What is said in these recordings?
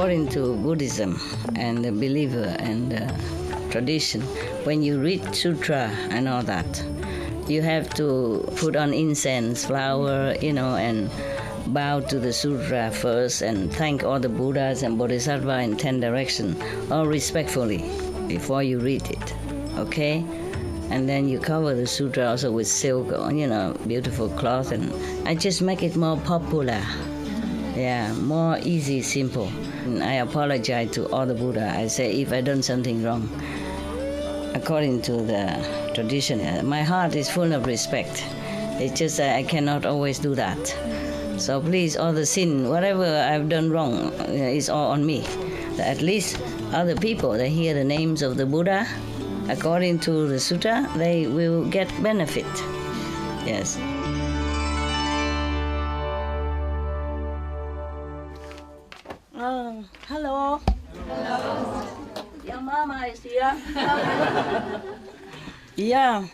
according to Buddhism and the believer and tradition, when you read sutra and all that, you have to put on incense, flower, and bow to the sutra first and thank all the Buddhas and Bodhisattvas in 10 directions, all respectfully, before you read it, okay? And then you cover the sutra also with silk, beautiful cloth, and I just make it more popular. Yeah, more easy, simple. And I apologize to all the Buddha. I say if I done something wrong, according to the tradition, my heart is full of respect. It's just that I cannot always do that. So please, all the sin, whatever I've done wrong, is all on me. At least other people, they hear the names of the Buddha, according to the sutra, they will get benefit. Yes. Hello. Hello. Your mama is here. Yeah.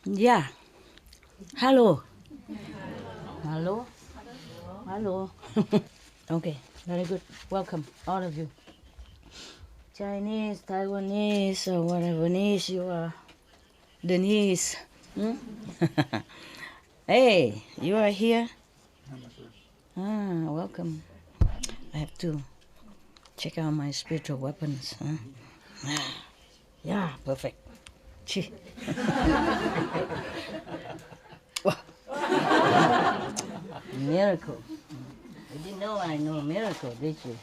Yeah. Hello. Hello. Hello. Okay, very good. Welcome, all of you. Chinese, Taiwanese, or whateverese you are. Denise. Hey, you are here? Welcome. I have to check out my spiritual weapons. Yeah, perfect. Miracle. You didn't know I know a miracle, did you?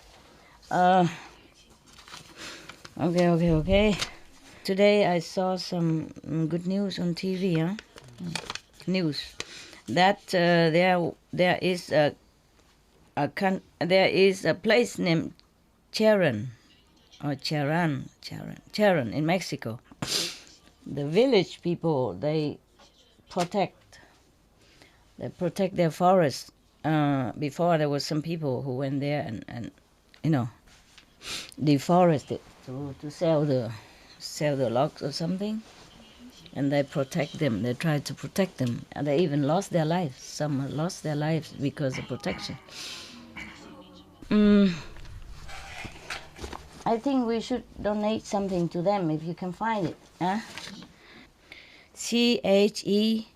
Okay. Today I saw some good news on TV, News that there is a place named Charan in Mexico. The village people, they protect their forests. Before there was some people who went there and deforested to sell the logs or something, and they protect them. They try to protect them, and they even lost their lives. Some lost their lives because of protection. I think we should donate something to them if you can find it. Cheran,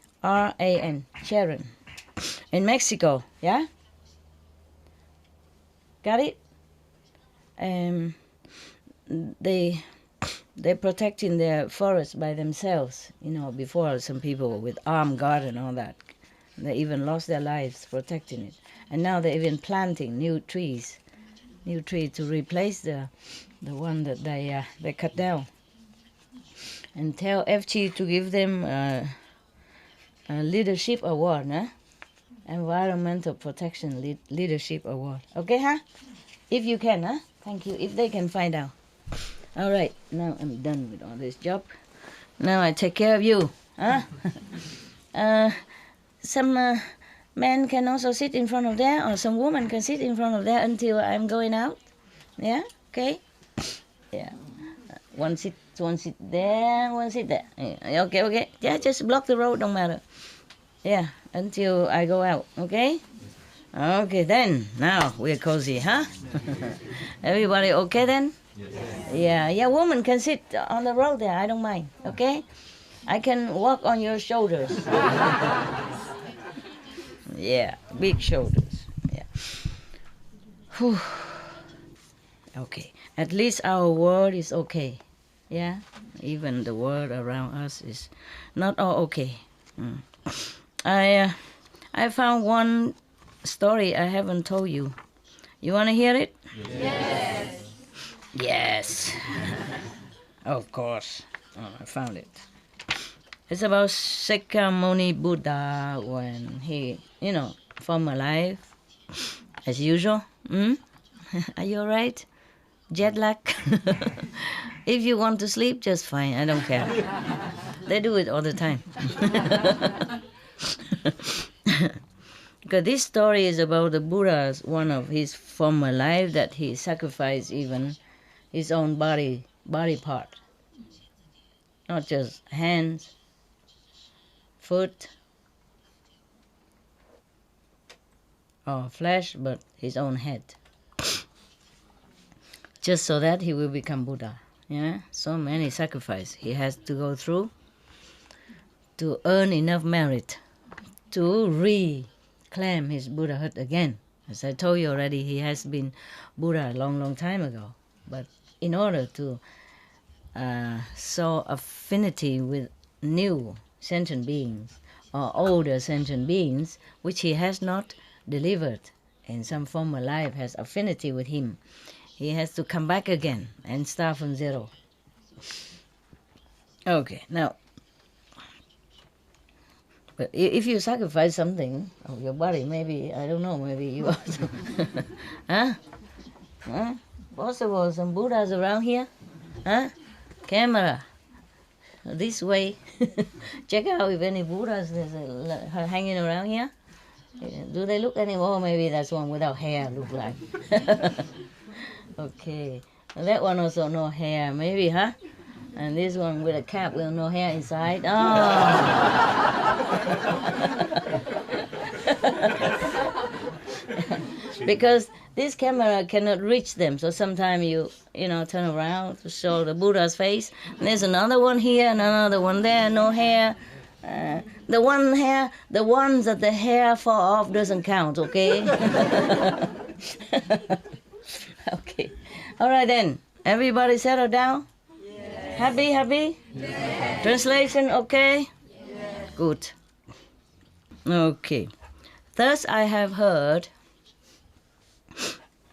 Charan, in Mexico. Yeah. Got it. They're protecting their forest by themselves. Before some people with armed guard and all that, they even lost their lives protecting it. And now they're even planting new trees to replace the one that they cut down. And tell FG to give them a leadership award, Environmental Protection Leadership Award. Okay, If you can, Thank you. If they can find out. All right, now I'm done with all this job. Now I take care of you, Some men can also sit in front of there, or some woman can sit in front of there until I'm going out. Yeah, okay? Yeah. One sit there, one sit there. Yeah, okay. Yeah, just block the road, don't matter. Yeah, until I go out, okay? Okay, then. Now we're cozy, Everybody okay then? Yes. Yeah, woman can sit on the road there, I don't mind, okay? I can walk on your shoulders. Yeah, big shoulders. Yeah. Whew. Okay, at least our world is okay. Yeah, even the world around us is not all okay. I found one story I haven't told you. You want to hear it? Yes. Yes. Of course. I found it. It's about Shakyamuni Buddha when he, former life, as usual. Are you all right? Jet lag? If you want to sleep, just fine. I don't care. They do it all the time. Because this story is about the Buddha's one of his former life that he sacrificed even his own body part. Not just hands, foot, or flesh, but his own head. Just so that he will become Buddha. Yeah, so many sacrifices he has to go through to earn enough merit to reclaim his Buddhahood again. As I told you already, he has been Buddha a long, long time ago. But in order to show affinity with new sentient beings or older sentient beings, which he has not delivered in some former life, has affinity with him, he has to come back again and start from zero. Okay, now, but if you sacrifice something of your body, maybe, I don't know, maybe you also... Huh? Huh? Possible, some Buddhas around here? Huh? Camera. This way. Check out if any Buddhas are hanging around here. Do they look anymore? Maybe that's one without hair look like. Okay. That one also no hair, maybe, huh? And this one with a cap with no hair inside. Oh! Because this camera cannot reach them, so sometimes you turn around to show the Buddha's face. And there's another one here and another one there, no hair. The ones that the hair fall off doesn't count, okay? Okay. All right then. Everybody settle down? Yes. Happy? Yes. Translation okay? Yes. Good. Okay. Thus I have heard,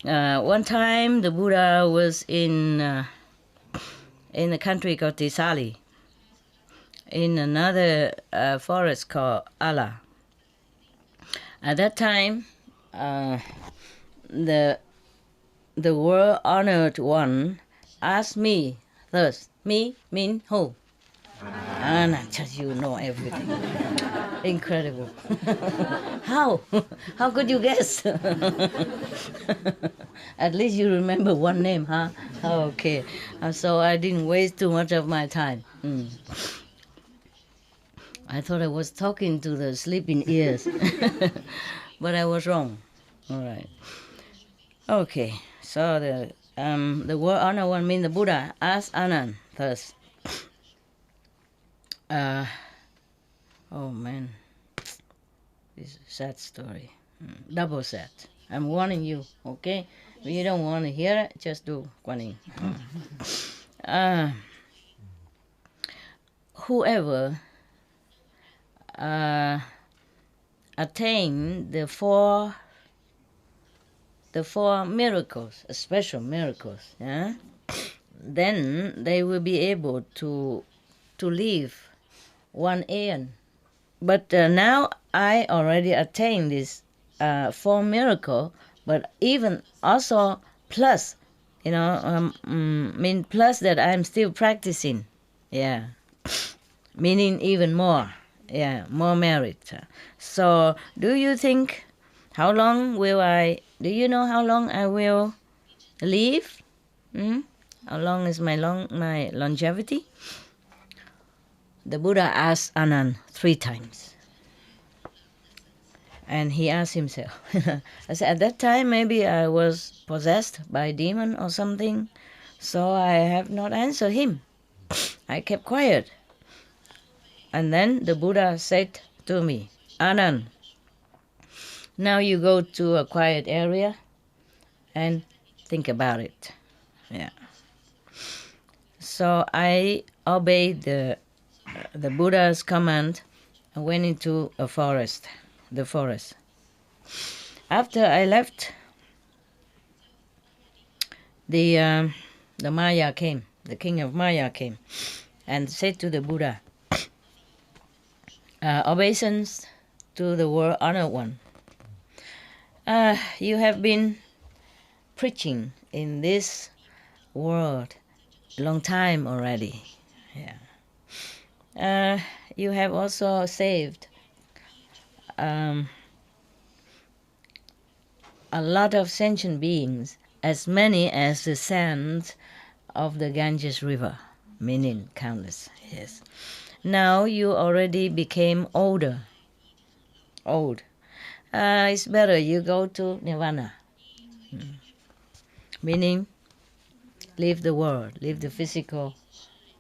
one time the Buddha was in a country called Tisali, in another forest called Ala. At that time, the world-honored one asked me, thus, me mean who? And just you know everything. Incredible. How? How could you guess? At least you remember one name, huh? Okay. So I didn't waste too much of my time. I thought I was talking to the sleeping ears. But I was wrong. All right. Okay. So the word honor one means the Buddha asked Anand thus. Oh man, this is a sad story. Double sad. I'm warning you, okay? If you don't want to hear it, just do Guan Yin. Whoever attain the four miracles, special miracles, yeah, then they will be able to live one aeon. But now I already attained this four miracle, but even also plus, mean plus that I'm still practicing, yeah, meaning even more, yeah, more merit. So do you think, do you know how long I will live? How long is my longevity? The Buddha asked Anand 3 times. And he asked himself. I said, at that time, maybe I was possessed by a demon or something, so I have not answered him. I kept quiet. And then the Buddha said to me, Anand, now you go to a quiet area and think about it. Yeah. So I obeyed the Buddha's command and went into the forest. After I left, the Maya came, the king of Maya came, and said to the Buddha, obeisance to the world honored one. You have been preaching in this world a long time already. Yeah. You have also saved a lot of sentient beings, as many as the sands of the Ganges River, meaning countless, yes. Now you already became old. It's better you go to Nirvana. Meaning, leave the world, leave the physical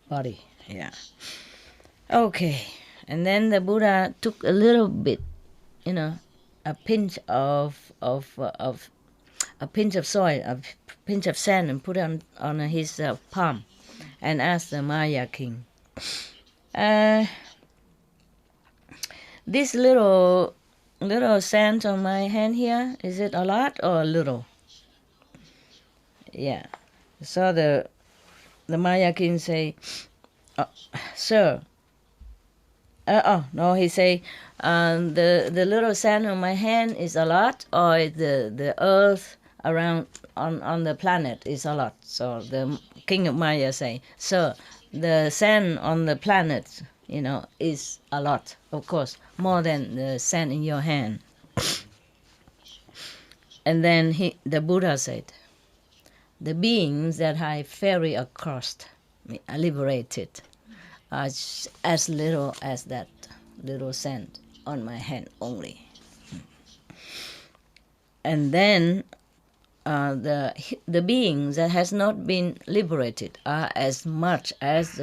body. Yeah. Okay. And then the Buddha took a little bit, a pinch of a pinch of soil, a pinch of sand, and put it on his palm, and asked the Maya king, "This little sand on my hand here, is it a lot or a little?" Yeah. So the Maya king say, "Sir." No, he say, the little sand on my hand is a lot, or the earth around on the planet is a lot. So the king of Maya say, "Sir, the sand on the planet, is a lot, of course, more than the sand in your hand." And then the Buddha said, "The beings that I ferry across, liberated, are as little as that little sand on my hand only." And then the beings that has not been liberated are as much as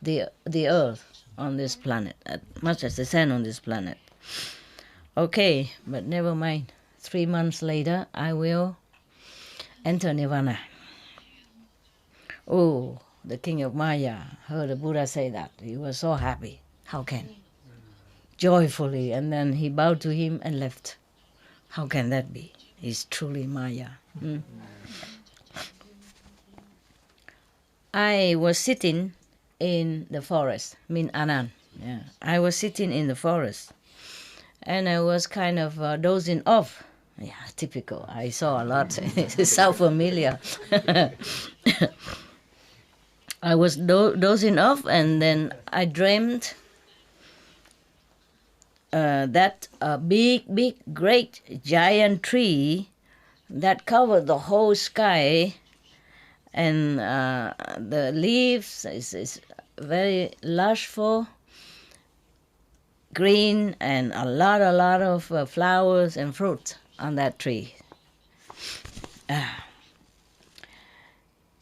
the earth on this planet, as much as the sand on this planet. Okay, but never mind. 3 months later, I will enter Nirvana. Oh, the king of Maya heard the Buddha say that. He was so happy. How can? Joyfully, and then he bowed to him and left. How can that be? He's truly Maya. I was sitting in the forest, Anand. Yeah, I was sitting in the forest, and I was kind of dozing off. Yeah, typical. I saw a lot. It's so familiar. I was dozing off, and then I dreamed that a big, great, giant tree that covered the whole sky, and the leaves is very lushful, green, and a lot of flowers and fruit on that tree.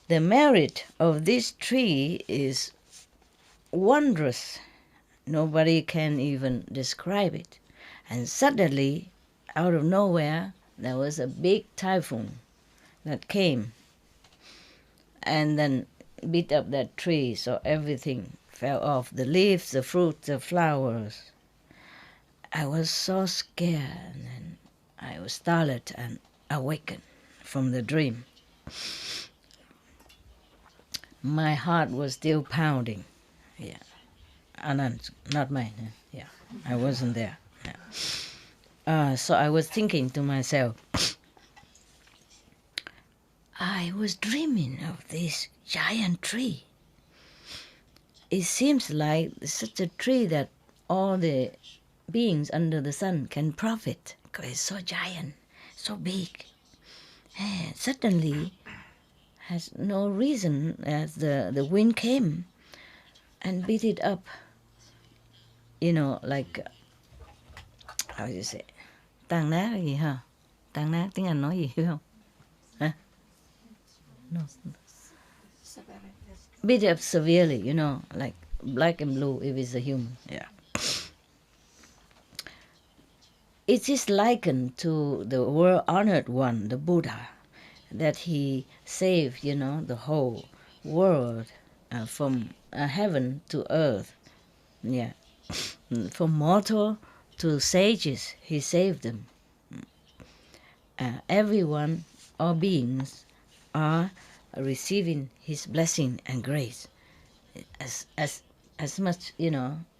The merit of this tree is wondrous. Nobody can even describe it. And suddenly, out of nowhere, there was a big typhoon that came and then beat up that tree, so everything fell off, the leaves, the fruit, the flowers. I was so scared, and I was startled and awakened from the dream. My heart was still pounding. Yeah. Anand, not mine. Yeah, I wasn't there. Yeah. So I was thinking to myself, I was dreaming of this giant tree. It seems like such a tree that all the beings under the sun can profit, because it's so giant, so big. And suddenly, has no reason, as the wind came and beat it up. Like, how do you say? Tàn nát là gì hả? Tàn nát tiếng Anh nói gì hiểu không? Hả? No. Beat up severely, like black and blue if it's a human. Yeah. It is likened to the world-honored one, the Buddha, that he saved, the whole world from heaven to earth. Yeah. From mortal to sages, he saved them. Everyone, all beings, are receiving his blessing and grace as much,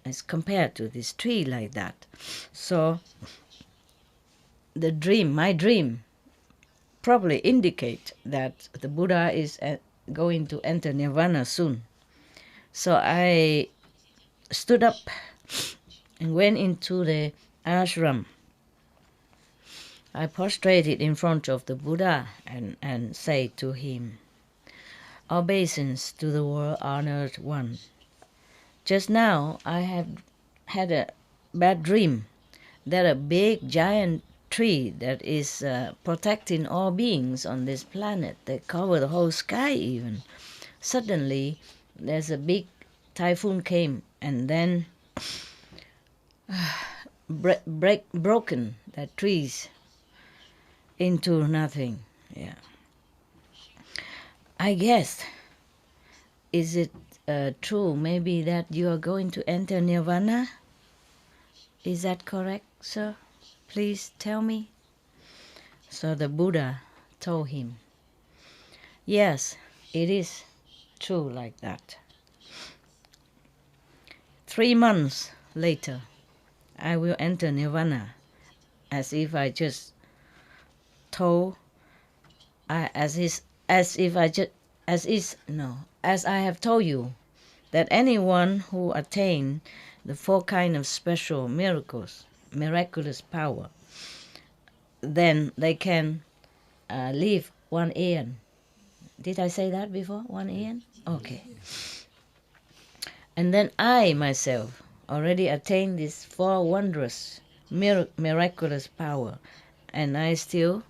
as compared to this tree like that. So my dream, probably indicate that the Buddha is going to enter Nirvana soon. So I stood up and went into the ashram. I prostrated in front of the Buddha and said to him, "Obeisance to the world-honored one. Just now I have had a bad dream there a big giant tree that is protecting all beings on this planet. They cover the whole sky even. Suddenly, there's a big typhoon came and then broken that trees into nothing. Yeah. I guess, is it true maybe that you are going to enter nirvana? Is that correct, sir? Please tell me. So the Buddha told him, yes, it is true like that. 3 months later, I will enter nirvana, as if I just told, as I have told you, that anyone who attained the 4 kind of special miraculous power, then they can live 1 aeon. Did I say that before? 1 aeon? Okay. And then I myself already attained this 4 wondrous miraculous power, and I still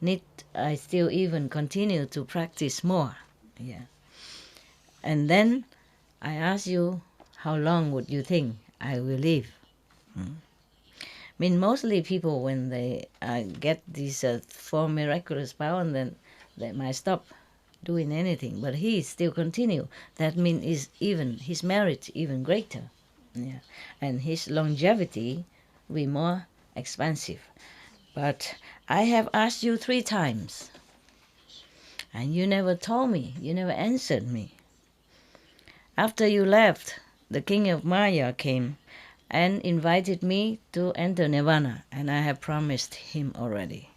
even continue to practice more. Yeah. And then I ask you, how long would you think I will live? I mean, mostly people, when they get these 4 miraculous power, and then they might stop doing anything. But he still continue. That means his merit even greater. Yeah. And his longevity will be more expansive. But I have asked you 3 times, and you never told me, you never answered me. After you left, the king of Maya came and invited me to enter nirvana, and I have promised him already.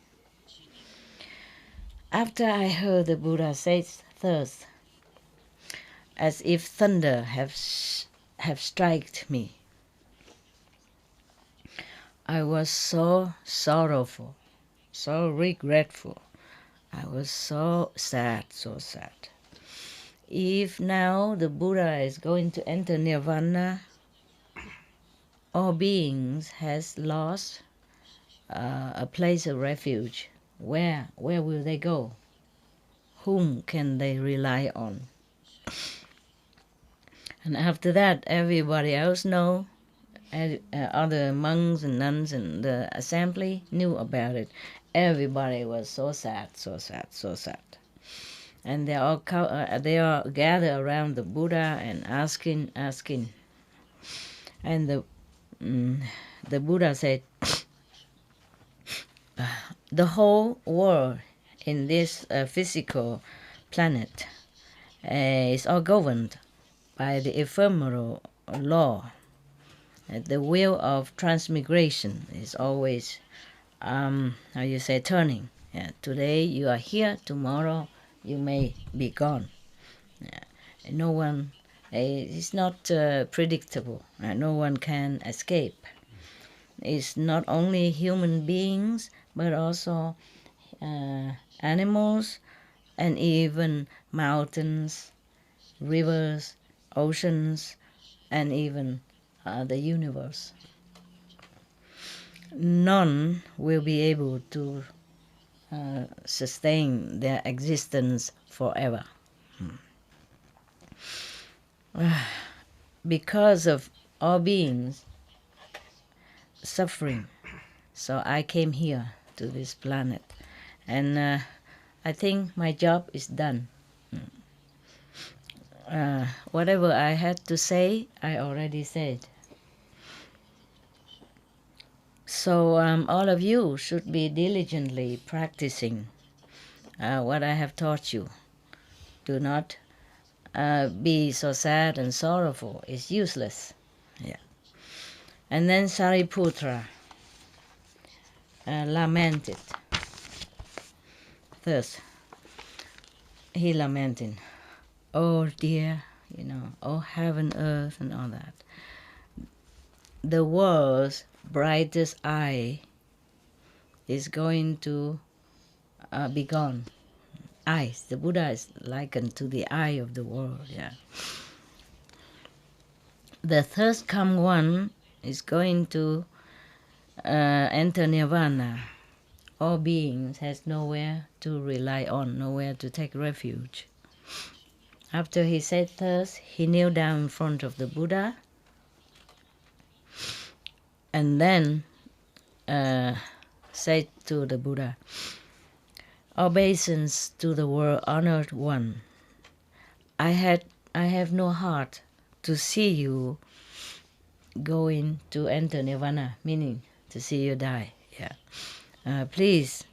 After I heard the Buddha say thus, as if thunder have struck me, I was so sorrowful, so regretful. I was so sad, so sad. If now the Buddha is going to enter nirvana, all beings has lost a place of refuge. Where will they go? Whom can they rely on? And after that, everybody else know. Other monks and nuns in the assembly knew about it. Everybody was so sad, so sad, so sad. And they all gathered around the Buddha and asking. And the Buddha said, the whole world in this physical planet is all governed by the ephemeral law. The wheel of transmigration is always, turning. Yeah, today you are here, tomorrow you may be gone. Yeah. No one, it's not predictable. No one can escape. It's not only human beings, but also animals, and even mountains, rivers, oceans, and even the universe. None will be able to sustain their existence forever. Because of all beings suffering, so I came here to this planet, and I think my job is done. Whatever I had to say, I already said. So all of you should be diligently practicing what I have taught you. Do not be so sad and sorrowful. It's useless. Yeah. And then Sariputra lamented. Thus, he lamented, oh dear, oh heaven, earth, and all that. The world's brightest eye is going to be gone. Eyes. The Buddha is likened to the eye of the world. Yeah. The thirst come one is going to enter nirvana, all beings has nowhere to rely on, nowhere to take refuge. After he said thus, he kneeled down in front of the Buddha and then said to the Buddha, "Obeisance to the world-honored one. I have no heart to see you going to enter nirvana," meaning to see you die. Yeah. Please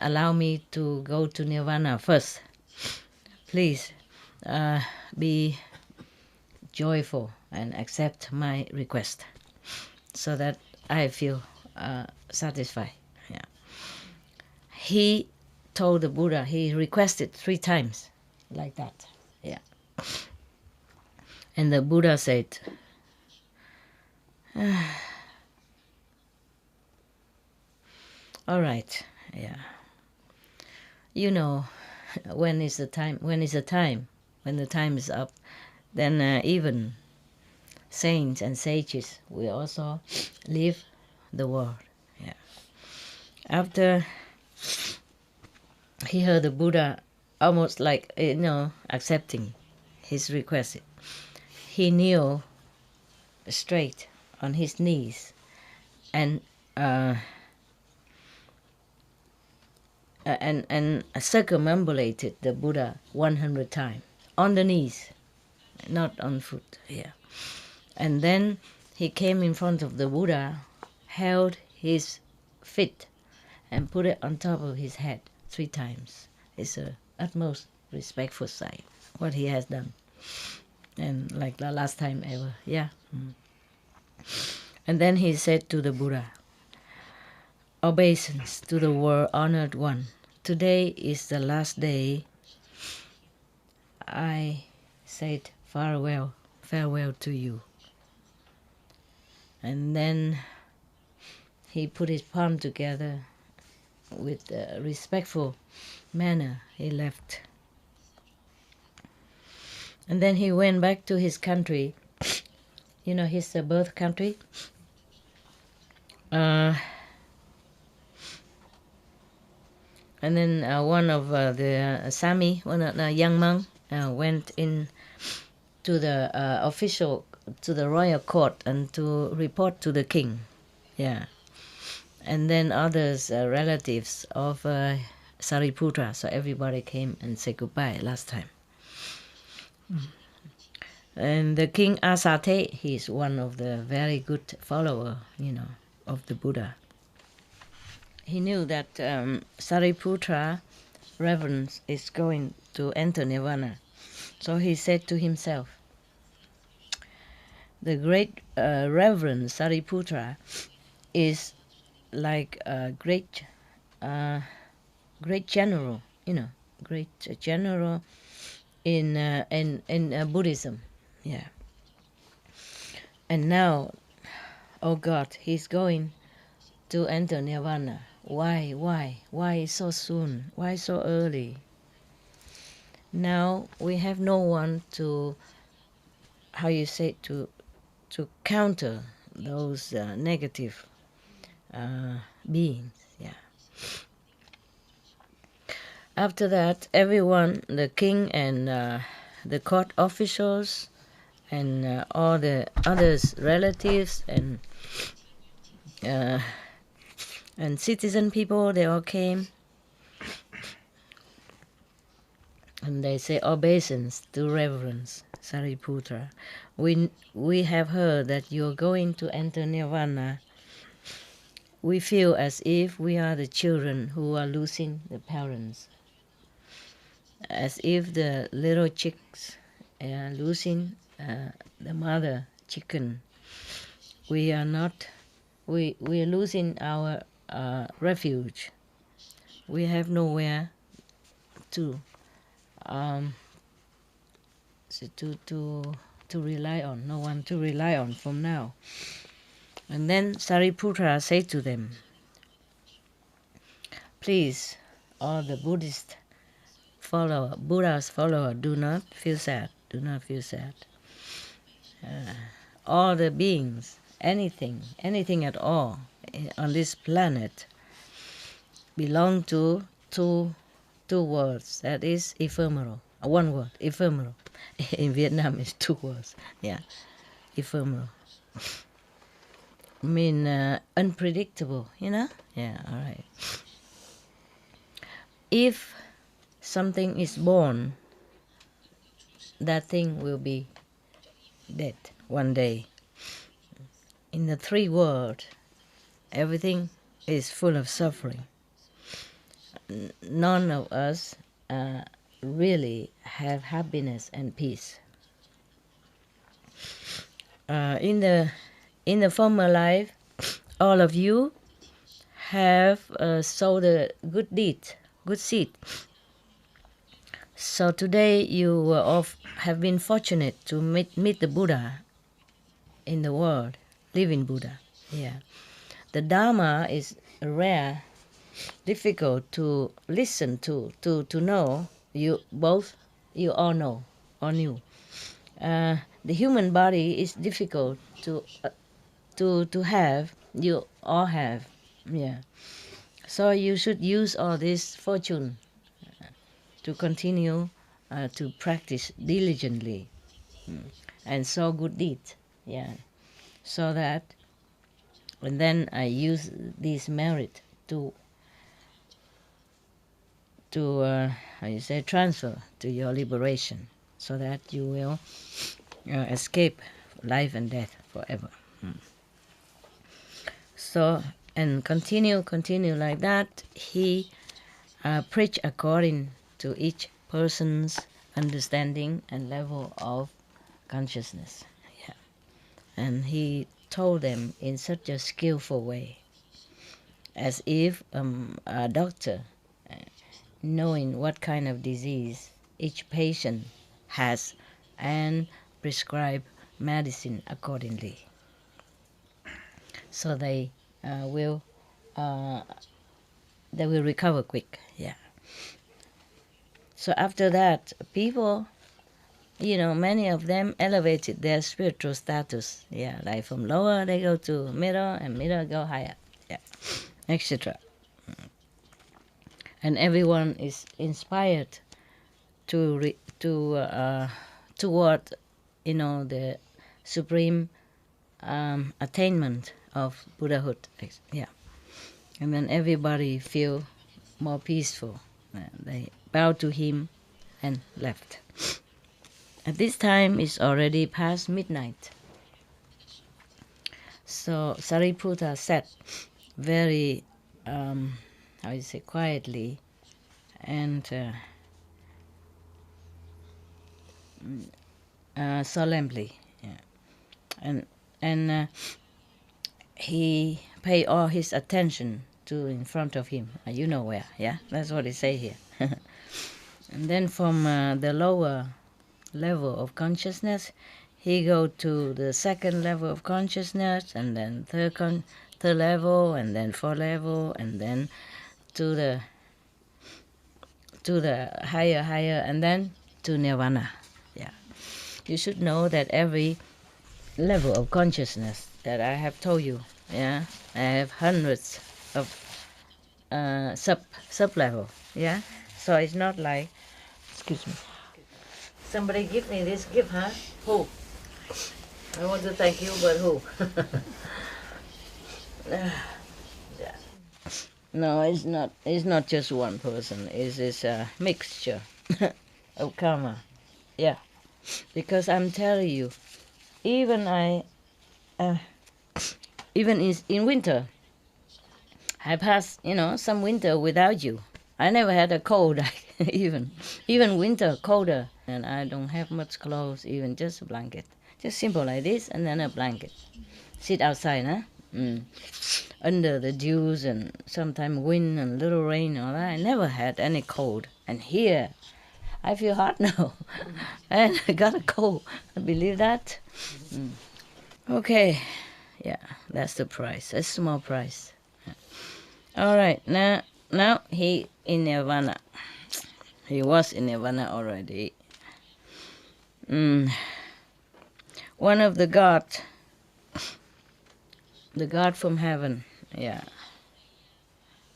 allow me to go to nirvana first. Please be joyful and accept my request so that I feel satisfied. Yeah. He told the Buddha, he requested 3 times like that. Yeah. And the Buddha said, all right, yeah. You know, when is the time? When the time is up, then even saints and sages will also leave the world. Yeah. After he heard the Buddha almost like, accepting his request, he kneeled straight on his knees and circumambulated the Buddha 100 times on the knees, not on foot. Yeah. And then he came in front of the Buddha, held his feet and put it on top of his head 3 times. It's a utmost respectful sign, what he has done. And like the last time ever, yeah. And then he said to the Buddha, "Obeisance to the world-honored one. Today is the last day. I said farewell to you." And then he put his palm together with a respectful manner. He left. And then he went back to his country, his birth country. And then one of the Sami, one of the young monk, went in to the to the royal court and to report to the king. Yeah. And then others, relatives of Sariputra, so everybody came and said goodbye last time. And the king Asate, he's one of the very good follower, of the Buddha. He knew that Sariputra reverence is going to enter nirvana. So he said to himself, the great Reverend Sariputra is like a great general, great general in Buddhism. Yeah. And now, oh God, he's going to enter nirvana. Why so soon? Why so early? Now we have no one to, to counter those negative beings. Yeah. After that, everyone, the king and the court officials and all the others, relatives and citizen people, they all came. And they say, "Obeisance to reverence Sariputra. We have heard that you're going to enter nirvana. We feel as if we are the children who are losing the parents, as if the little chicks are losing the mother chicken. We are not. We are losing our refuge. We have nowhere to rely on, no one to rely on from now." And then Sariputra said to them, "Please, all the Buddha's follower, do not feel sad. Do not feel sad. All the beings, anything at all, on this planet belong to two words. That is ephemeral. One word, ephemeral. In Vietnam, it's two words. Yeah, ephemeral. Mean unpredictable. Yeah. All right. If something is born, that thing will be dead one day. In the three worlds, everything is full of suffering. None of us really have happiness and peace. In the former life, all of you have sowed a good deed, good seed. So today you have been fortunate to meet the Buddha in the world, living Buddha. Yeah, the Dharma is rare, difficult to listen to know. You all know, all knew. The human body is difficult to have. You all have, yeah. So you should use all this fortune to continue to practice diligently and sow good deeds, yeah. So that, and then I use this merit to how you say, transfer to your liberation, so that you will escape life and death forever. So, and continue like that. He preach according to each person's understanding and level of consciousness. Yeah. And he told them in such a skillful way, as if a doctor, knowing what kind of disease each patient has, and prescribe medicine accordingly, so they will recover quick. Yeah. So after that, people, many of them elevated their spiritual status. Yeah, like from lower they go to middle, and middle go higher. Yeah, etc. And everyone is inspired toward the supreme attainment of Buddhahood. Yeah, and then everybody feel more peaceful. They bowed to him and left. At this time, it's already past midnight. So Sariputta sat very, quietly and solemnly. Yeah. And he paid all his attention to in front of him. You know where, yeah? That's what they say here. And then from the lower level of consciousness, he go to the second level of consciousness, and then third level, and then fourth level, and then to the higher, and then to nirvana. Yeah, you should know that every level of consciousness that I have told you, yeah, I have hundreds of sub level. Yeah, so it's not like, excuse me. Somebody give me this gift, huh? Who? I want to thank you, but who? Yeah. No, it's not. It's not just one person. It's a mixture of karma. Yeah, because I'm telling you, even in winter, I passed some winter without you. I never had a cold. even winter colder, and I don't have much clothes, even just a blanket, just simple like this, and then a blanket. Sit outside, huh? Under the dews and sometimes wind and little rain, all that. I never had any cold, and here I feel hot now, and I got a cold. Believe that? Okay, yeah, that's the price. A small price. All right, now he in nirvana. He was in nirvana already. One of the god from heaven, Yeah.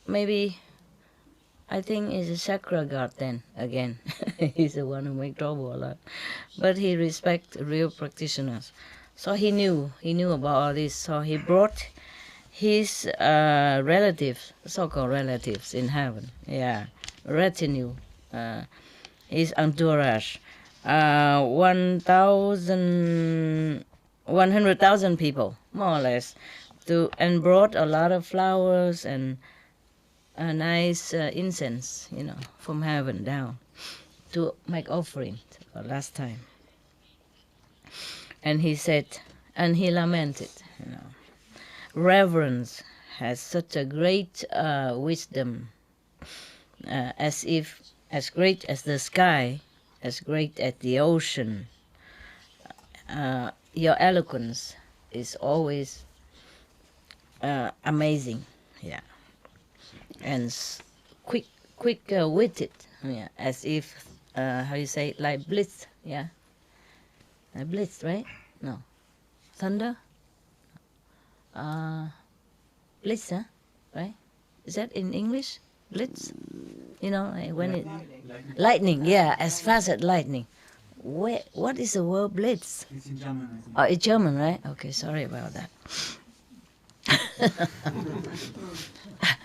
Maybe I think he's a chakra god then again. He's the one who make trouble a lot. But he respect real practitioners. So he knew about all this. So he brought his relatives, so-called relatives in heaven. Yeah, retinue, his entourage, 100,000 people, more or less, and brought a lot of flowers and a nice incense, from heaven down to make offering for last time. And he said, and he lamented, reverence has such a great wisdom, as great as the sky, as great as the ocean. Your eloquence is always amazing, yeah, and quick witted, yeah, as if how you say it, like blitz, yeah, like blitz, right? No, thunder, blitz, huh? Right? Is that in English? Blitz? Like when it lightning, yeah, as fast as lightning. What is the word blitz? It's in German, I think. Oh, it's German, right? Okay, sorry about that.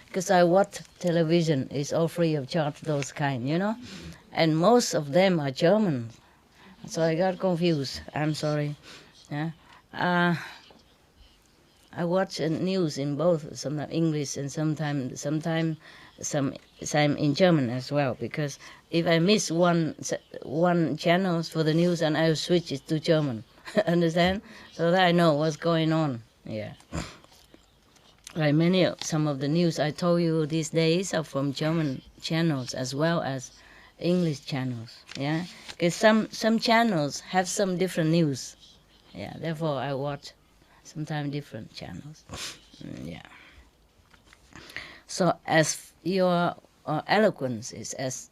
Because I watch television, it's all free of charge, those kind, and most of them are German, so I got confused. I'm sorry. Yeah, I watch news in both, sometimes English and sometimes some in German as well. Because if I miss one channel for the news, and I'll switch it to German, understand? So that I know what's going on. Yeah. Like some of the news I told you these days are from German channels as well as English channels. Yeah, because some channels have some different news. Yeah, therefore I watch sometimes different channels. Yeah. So as your eloquence is as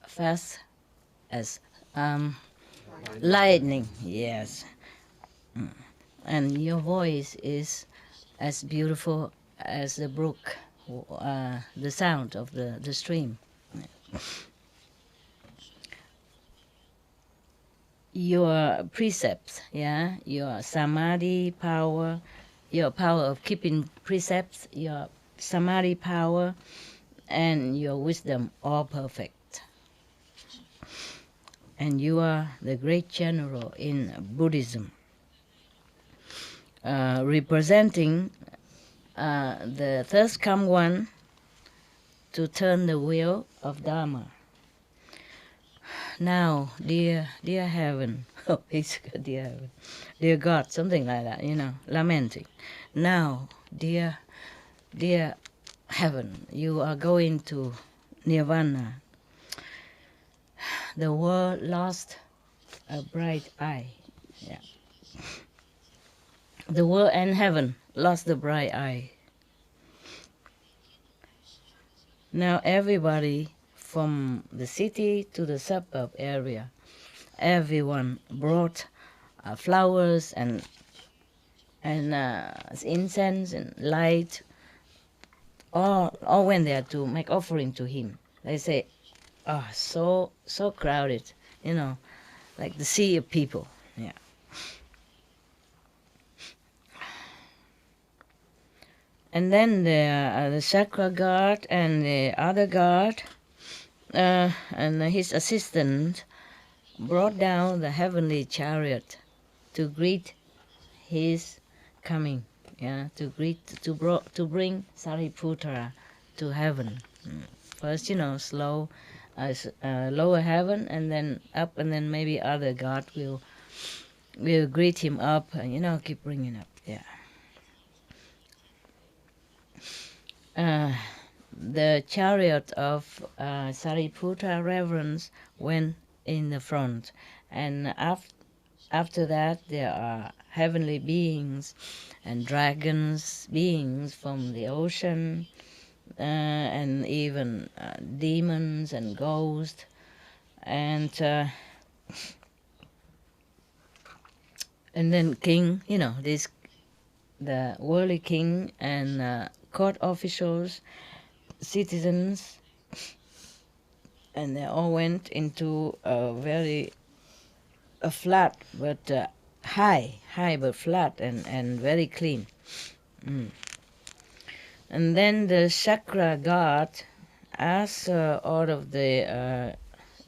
fast as lightning, yes, and your voice is as beautiful as the brook, the sound of the stream. Your precepts, yeah, your samadhi power, your power of keeping precepts, your samadhi power, and your wisdom, all perfect. And you are the great general in Buddhism, representing the thirst come one to turn the wheel of Dharma. Now, dear heaven, oh, basically dear heaven, dear God, something like that, lamenting. Now, dear heaven, you are going to Nirvana. The world lost a bright eye. Yeah. The world and heaven lost the bright eye. Now everybody from the city to the suburb area, everyone brought flowers and incense and light. All went there to make offering to him. They say, so crowded, like the sea of people. Yeah. And then the chakra guard and the other guard and his assistant brought down the heavenly chariot to greet his coming. Yeah, to bring Sariputra to heaven. First, slow, lower heaven, and then up, and then maybe other god will greet him up, and keep bringing up. Yeah. The chariot of Sariputra reverence went in the front, and after that there are heavenly beings and dragons, beings from the ocean, and even demons and ghosts, and then king, the worldly king and court officials, citizens, and they all went into a flat but high but flat and very clean. And then the chakra god asked all of the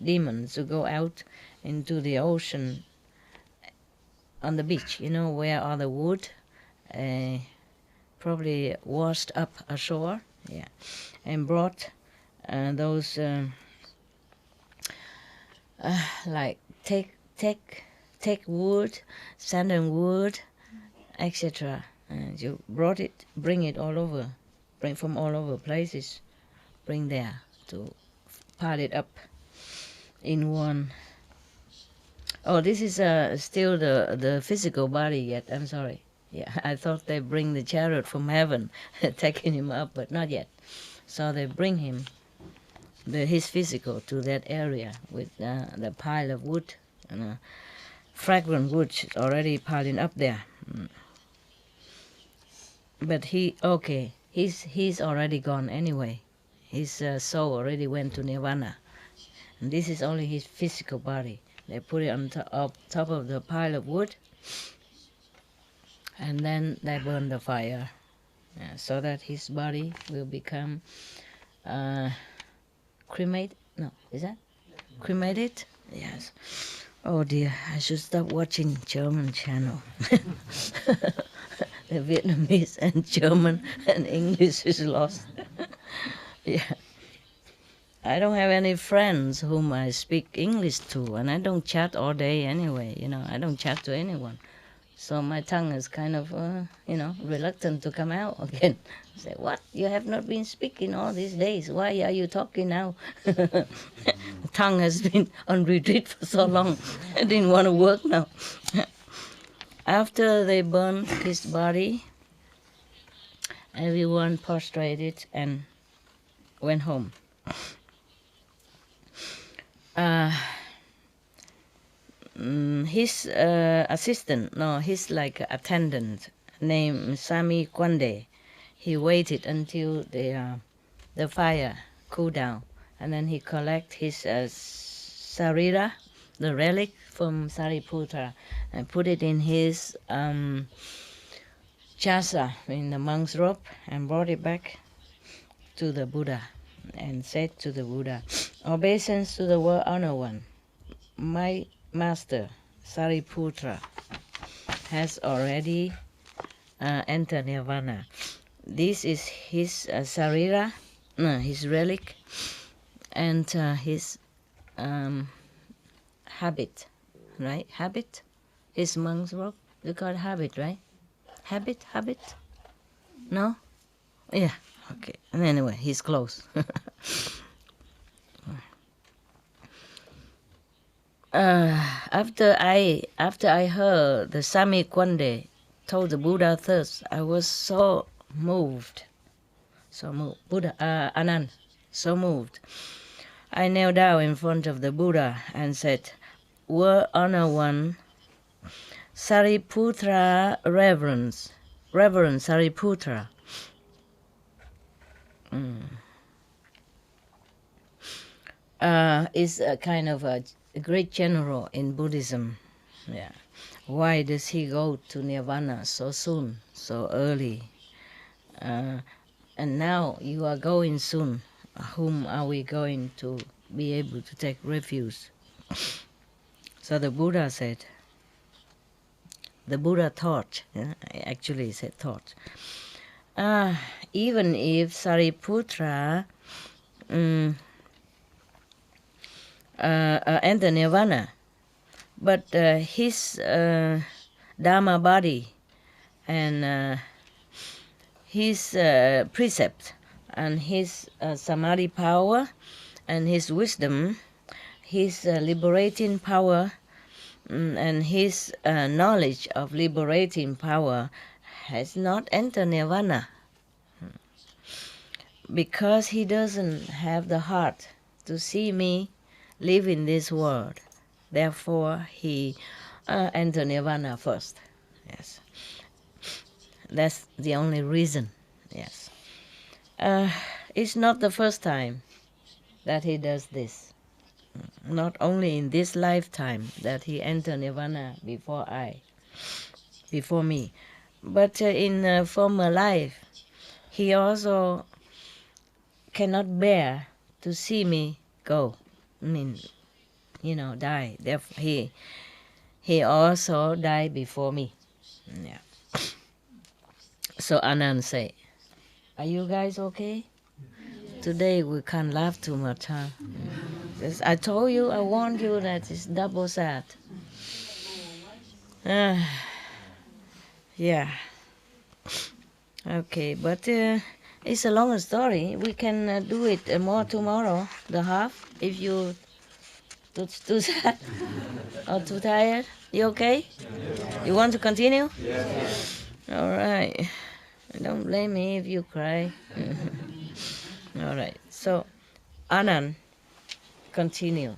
demons to go out into the ocean on the beach, where all the wood probably washed up ashore, and brought those like take wood, sandalwood, etc. And you bring it all over, bring from all over places, bring there to pile it up in one. Oh, this is still the physical body yet. I'm sorry. Yeah, I thought they bring the chariot from heaven, taking him up, but not yet. So they bring him, his physical, to that area with the pile of wood and fragrant wood already piling up there. But he's already gone anyway. His soul already went to nirvana. And this is only his physical body. They put it on top of the pile of wood, and then they burn the fire, so that his body will become cremated. No, is that cremated? Yes. Oh dear, I should stop watching German channel. The Vietnamese and German and English is lost. Yeah. I don't have any friends whom I speak English to, and I don't chat all day anyway, I don't chat to anyone. So my tongue is kind of, reluctant to come out again. Say, what? You have not been speaking all these days. Why are you talking now? Tongue has been on retreat for so long. I didn't want to work now. After they burned his body, everyone prostrated and went home. His assistant, his attendant, named Sami Kwande, he waited until the fire cooled down, and then he collect his sarira, the relic from Sariputra, and put it in his chasa, in the monk's robe, and brought it back to the Buddha, and said to the Buddha, "Obeisance to the World Honor One. My master, Sariputra, has already entered nirvana. This is his sarira, his relic, and his habit, right? Habit? His monk's robe? You call it habit, right? Habit? No? Yeah, okay. And anyway, he's close. After I heard the Sami Kwande told the Buddha thus, I was so moved. Buddha Anand, so moved. I knelt down in front of the Buddha and said, "World Honor One, Sariputra reverence Sariputra." Is a kind of a great general in Buddhism. Yeah. Why does he go to nirvana so soon, so early? And now you are going soon. Whom are we going to be able to take refuge? So the Buddha said, the Buddha taught, actually he said taught, even if Sariputra enter nirvana, but his dharma body and his precept and his samadhi power and his wisdom, his liberating power and his knowledge of liberating power has not entered nirvana because he doesn't have the heart to see me live in this world. Therefore, he entered nirvana first. Yes, that's the only reason. Yes, It's not the first time that he does this. Not only in this lifetime that he entered nirvana before me, but in a former life, he also cannot bear to see me go. I mean, die. Therefore, he also died before me. Yeah. So Anand say, "Are you guys okay? Today we can't laugh too much, huh? I told you, I warned you that it's double sad." Yeah. Okay, but it's a longer story. We can do it more tomorrow, the half, if you too sad or too tired. You okay? You want to continue? All right. Don't blame me if you cry. All right. So, Anand, continue.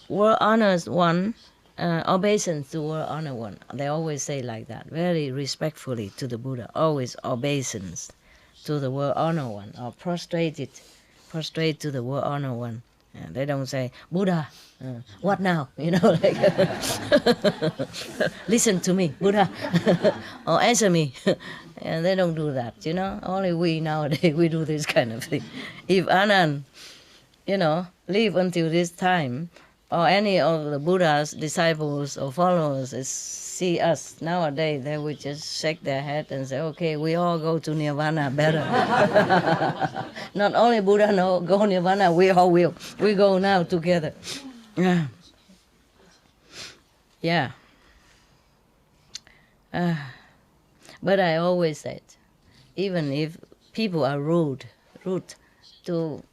World honors one, obeisance to world honor one. They always say like that, very respectfully to the Buddha. Always obeisance to the world honor one, or prostrate to the world honor one. They don't say, "Buddha, what now?" Like listen to me, Buddha, or answer me. And they don't do that, Only we nowadays, we do this kind of thing. If Anand, live until this time, or any of the Buddha's disciples or followers see us nowadays, they would just shake their head and say, "Okay, we all go to nirvana better." Not only Buddha go nirvana, we all will. We go now together. Yeah. Yeah. But I always said, even if people are rude to,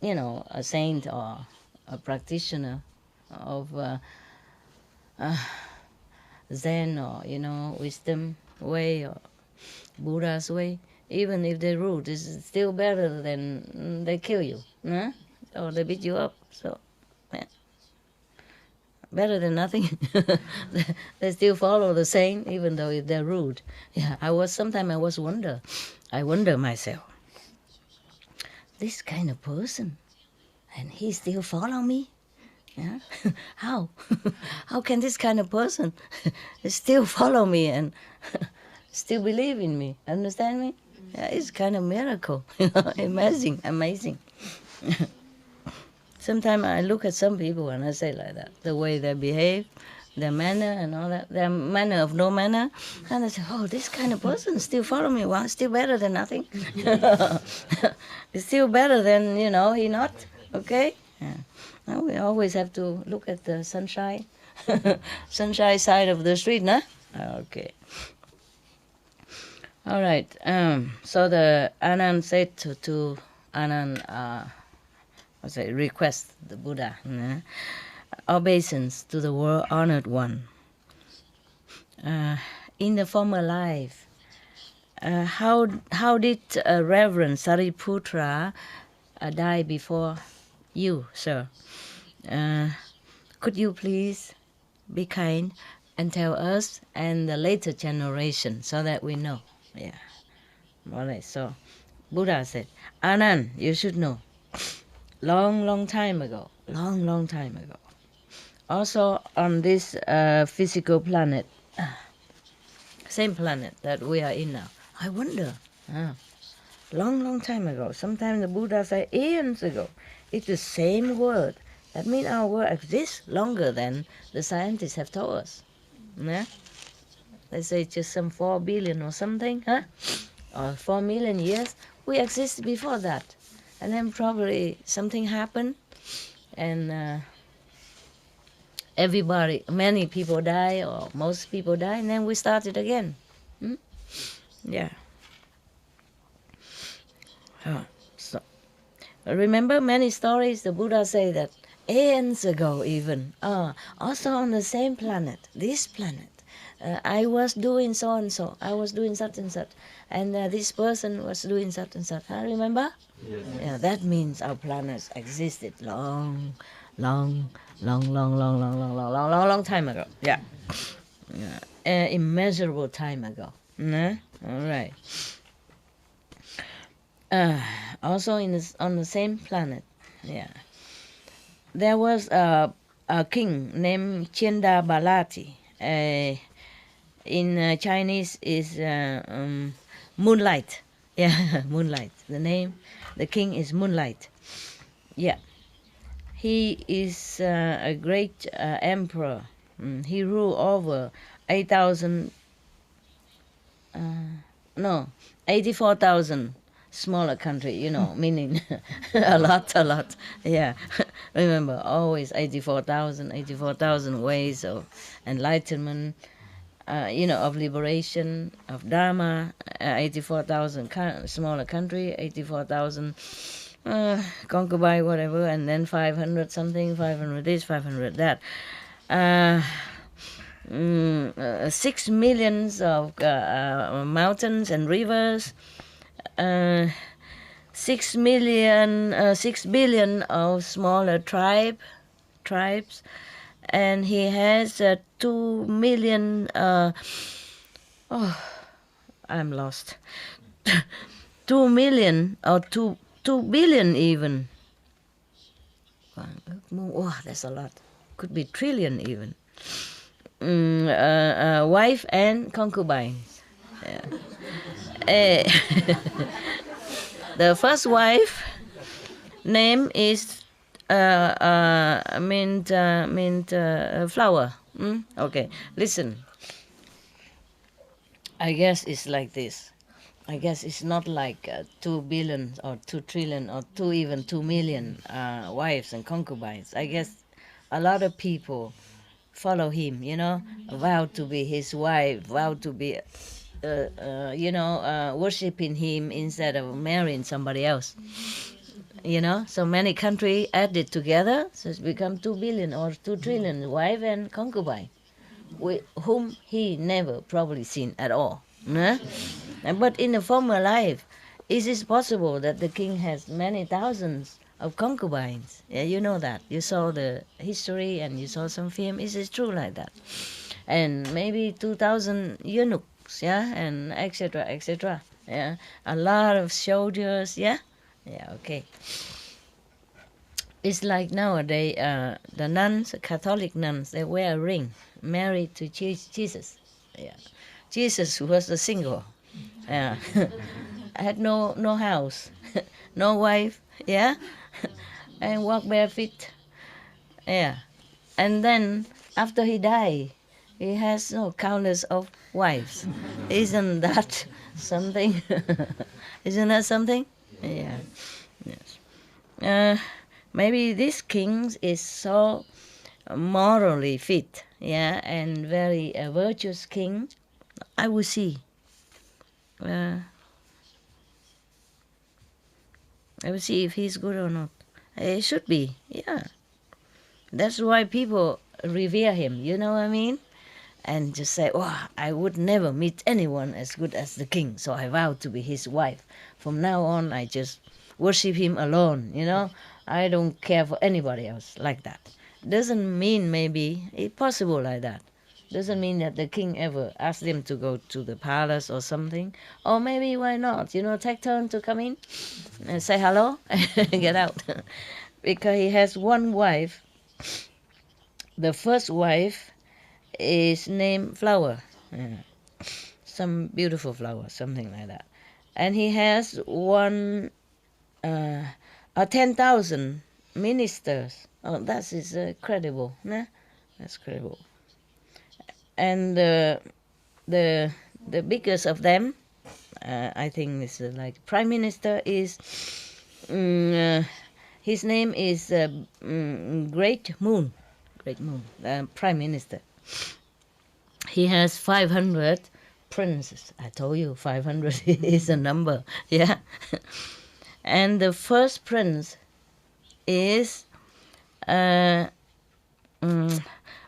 a saint or a practitioner of Zen or, wisdom way or Buddha's way, even if they're rude, it's still better than they kill you, huh? Or they beat you up. So, yeah. Better than nothing. They still follow the same, even though if they're rude. Yeah, I wonder myself, this kind of person, and he still follow me? Yeah, how? How can this kind of person still follow me and still believe in me? Understand me? Yeah, it's kind of miracle. Amazing. Sometimes I look at some people and I say like that, the way they behave, their manner and all that, their manner of no manner, and I say, "Oh, this kind of person still follow me. Well, still better than nothing." It's still better than, he not, okay? Yeah. Now we always have to look at the sunshine side of the street, nah? Okay. All right. So the Anand said to Anand, request the Buddha, obeisance to the world honored one. In the former life, how did Reverend Sariputra die before you, sir? Could you please be kind and tell us and the later generation so that we know? Yeah. All right. So Buddha said, "Anand, you should know. Long time ago. Also on this physical planet, same planet that we are in now. I wonder, long time ago. Sometimes the Buddha said eons ago. It's the same word. That means our world exists longer than the scientists have told us. Yeah? They say just some 4 billion or something, huh? Or 4 million years. We exist before that. And then probably something happened and many people die or most people die, and then we started again. Yeah. So remember many stories the Buddha say that aeons ago even, also on the same planet, this planet, I was doing so and so, I was doing such and such, and this person was doing such and such. I remember? Yes. Yeah, that means our planets existed long time ago. Yeah. Immeasurable time ago. All right. Also on the same planet. Yeah. There was a king named Chenda Balati. In Chinese is Moonlight. Yeah, Moonlight. The king is Moonlight. Yeah. He is a great emperor. He ruled over 8,000, no, 84,000 smaller country, meaning a lot. Yeah. Remember, always 84,000 ways of enlightenment, of liberation, of Dharma, 84,000 smaller country, 84,000 concubine, whatever, and then 500 something, 500 this, 500 that. 6 millions of mountains and rivers, 6 billion of smaller tribes, and he has 2 million. I'm lost. 2 million or 2 billion even. Oh, that's a lot. Could be trillion even. Wife and concubines. Yeah. The first wife name is meant flower. Okay, listen. I guess it's like this. I guess it's not like 2 billion or 2 trillion or 2 million wives and concubines. I guess a lot of people follow him, vow to be his wife, vow to be, worshiping him instead of marrying somebody else. So many countries added together, so it's become 2 billion or 2 trillion wife and concubine, with whom he never probably seen at all. But in the former life, is it possible that the king has many thousands of concubines? Yeah, you know that. You saw the history and you saw some film. Is it true like that? And maybe 2,000 eunuchs, yeah, and etc. Yeah, a lot of soldiers, yeah. Yeah, okay. It's like nowadays, the nuns, Catholic nuns, they wear a ring, married to Jesus. Yeah, Jesus was a single. Yeah, had no house, no wife. Yeah, and walk barefoot. Yeah, and then after he died, he has countless of wives. Isn't that something? Isn't that something? Yeah. Yes. Maybe this king is so morally fit, yeah, and very virtuous king. I will see. I will see if he's good or not. It should be, yeah. That's why people revere him, you know what I mean? And just say, oh, I would never meet anyone as good as the king, so I vow to be his wife. From now on, I just worship him alone, I don't care for anybody else like that. Doesn't mean maybe it's possible like that. Doesn't mean that the king ever asked them to go to the palace or something. Or maybe why not? Take turn to come in and say hello and get out. Because he has one wife. The first wife is named Flower. Yeah. Some beautiful flower, something like that. And he has 10,000 ministers. Oh, that is credible. Nah? That's credible. And the biggest of them, I think is like Prime Minister is, his name is Great Moon, Prime Minister. He has 500 princes. I told you 500 is a number, yeah. And the first prince is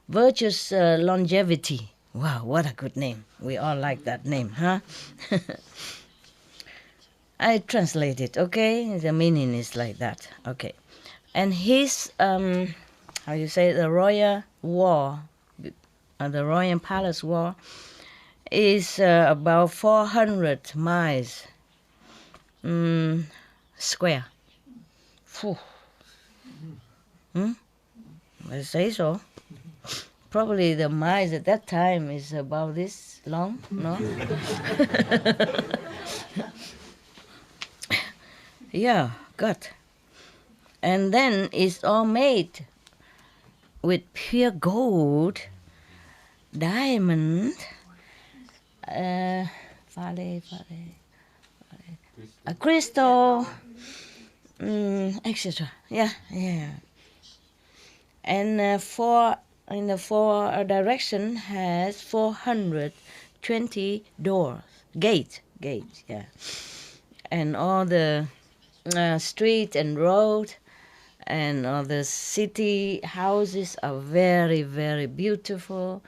Virtuous Longevity. Wow, what a good name. We all like that name, huh? I translate it, okay? The meaning is like that, okay. And his, the royal wall, the royal palace wall, is about 400 miles. square. Phew. I say so. Probably the miles at that time is about this long, no? Yeah, good. And then it's all made with pure gold, diamond, a crystal, etc. Yeah. And in the four direction has 420 doors, gate, yeah. And all the street and road and all the city houses are very, very beautiful,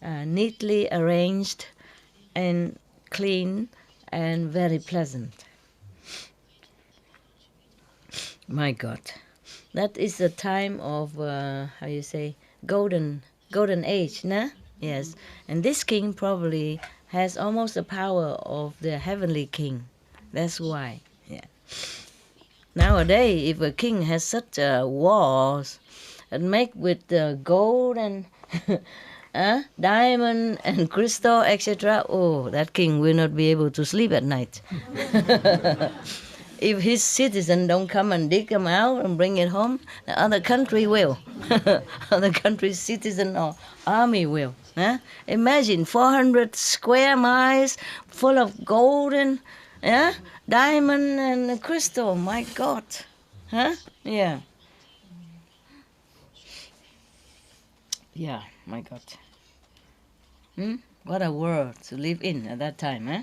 neatly arranged and clean and very pleasant. My God, that is the time of how you say golden age, nah? Yes, and this king probably has almost the power of the heavenly king. That's why. Yeah. Nowadays, if a king has such walls and make with gold and diamond and crystal, etc., oh, that king will not be able to sleep at night. If his citizen don't come and dig them out and bring it home, the other country will. Other country's citizen or army will. Huh? Imagine 400 square miles full of gold and diamond and crystal. My God. Huh? Yeah. Yeah, my God. What a world to live in at that time, huh?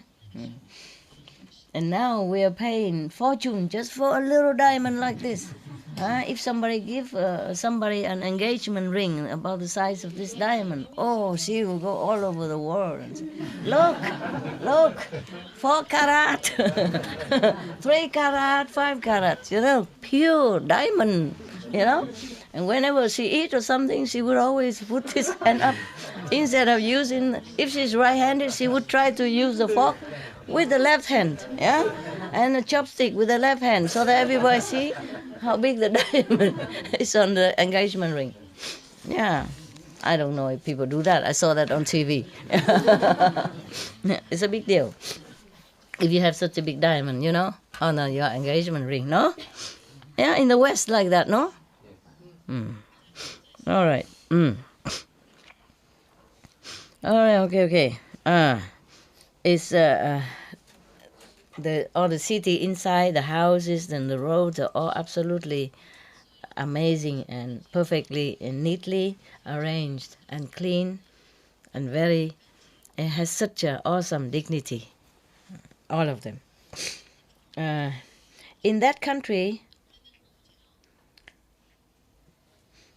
And now we are paying fortune just for a little diamond like this. If somebody give somebody an engagement ring about the size of this diamond, oh, she will go all over the world and say, look, 4 carat, 3 carat, 5 carat, pure diamond, And whenever she eat or something, she would always put this hand up. Instead of using, if she's right-handed, she would try to use the fork with the left hand, yeah? And a chopstick with the left hand, so that everybody see how big the diamond is on the engagement ring. Yeah. I don't know if people do that. I saw that on TV. It's a big deal. If you have such a big diamond, on your engagement ring, no? Yeah, in the West like that, no? All right. All right, okay. It's all the city inside, the houses and the roads are all absolutely amazing and perfectly and neatly arranged and clean and it has such an awesome dignity, all of them. In that country,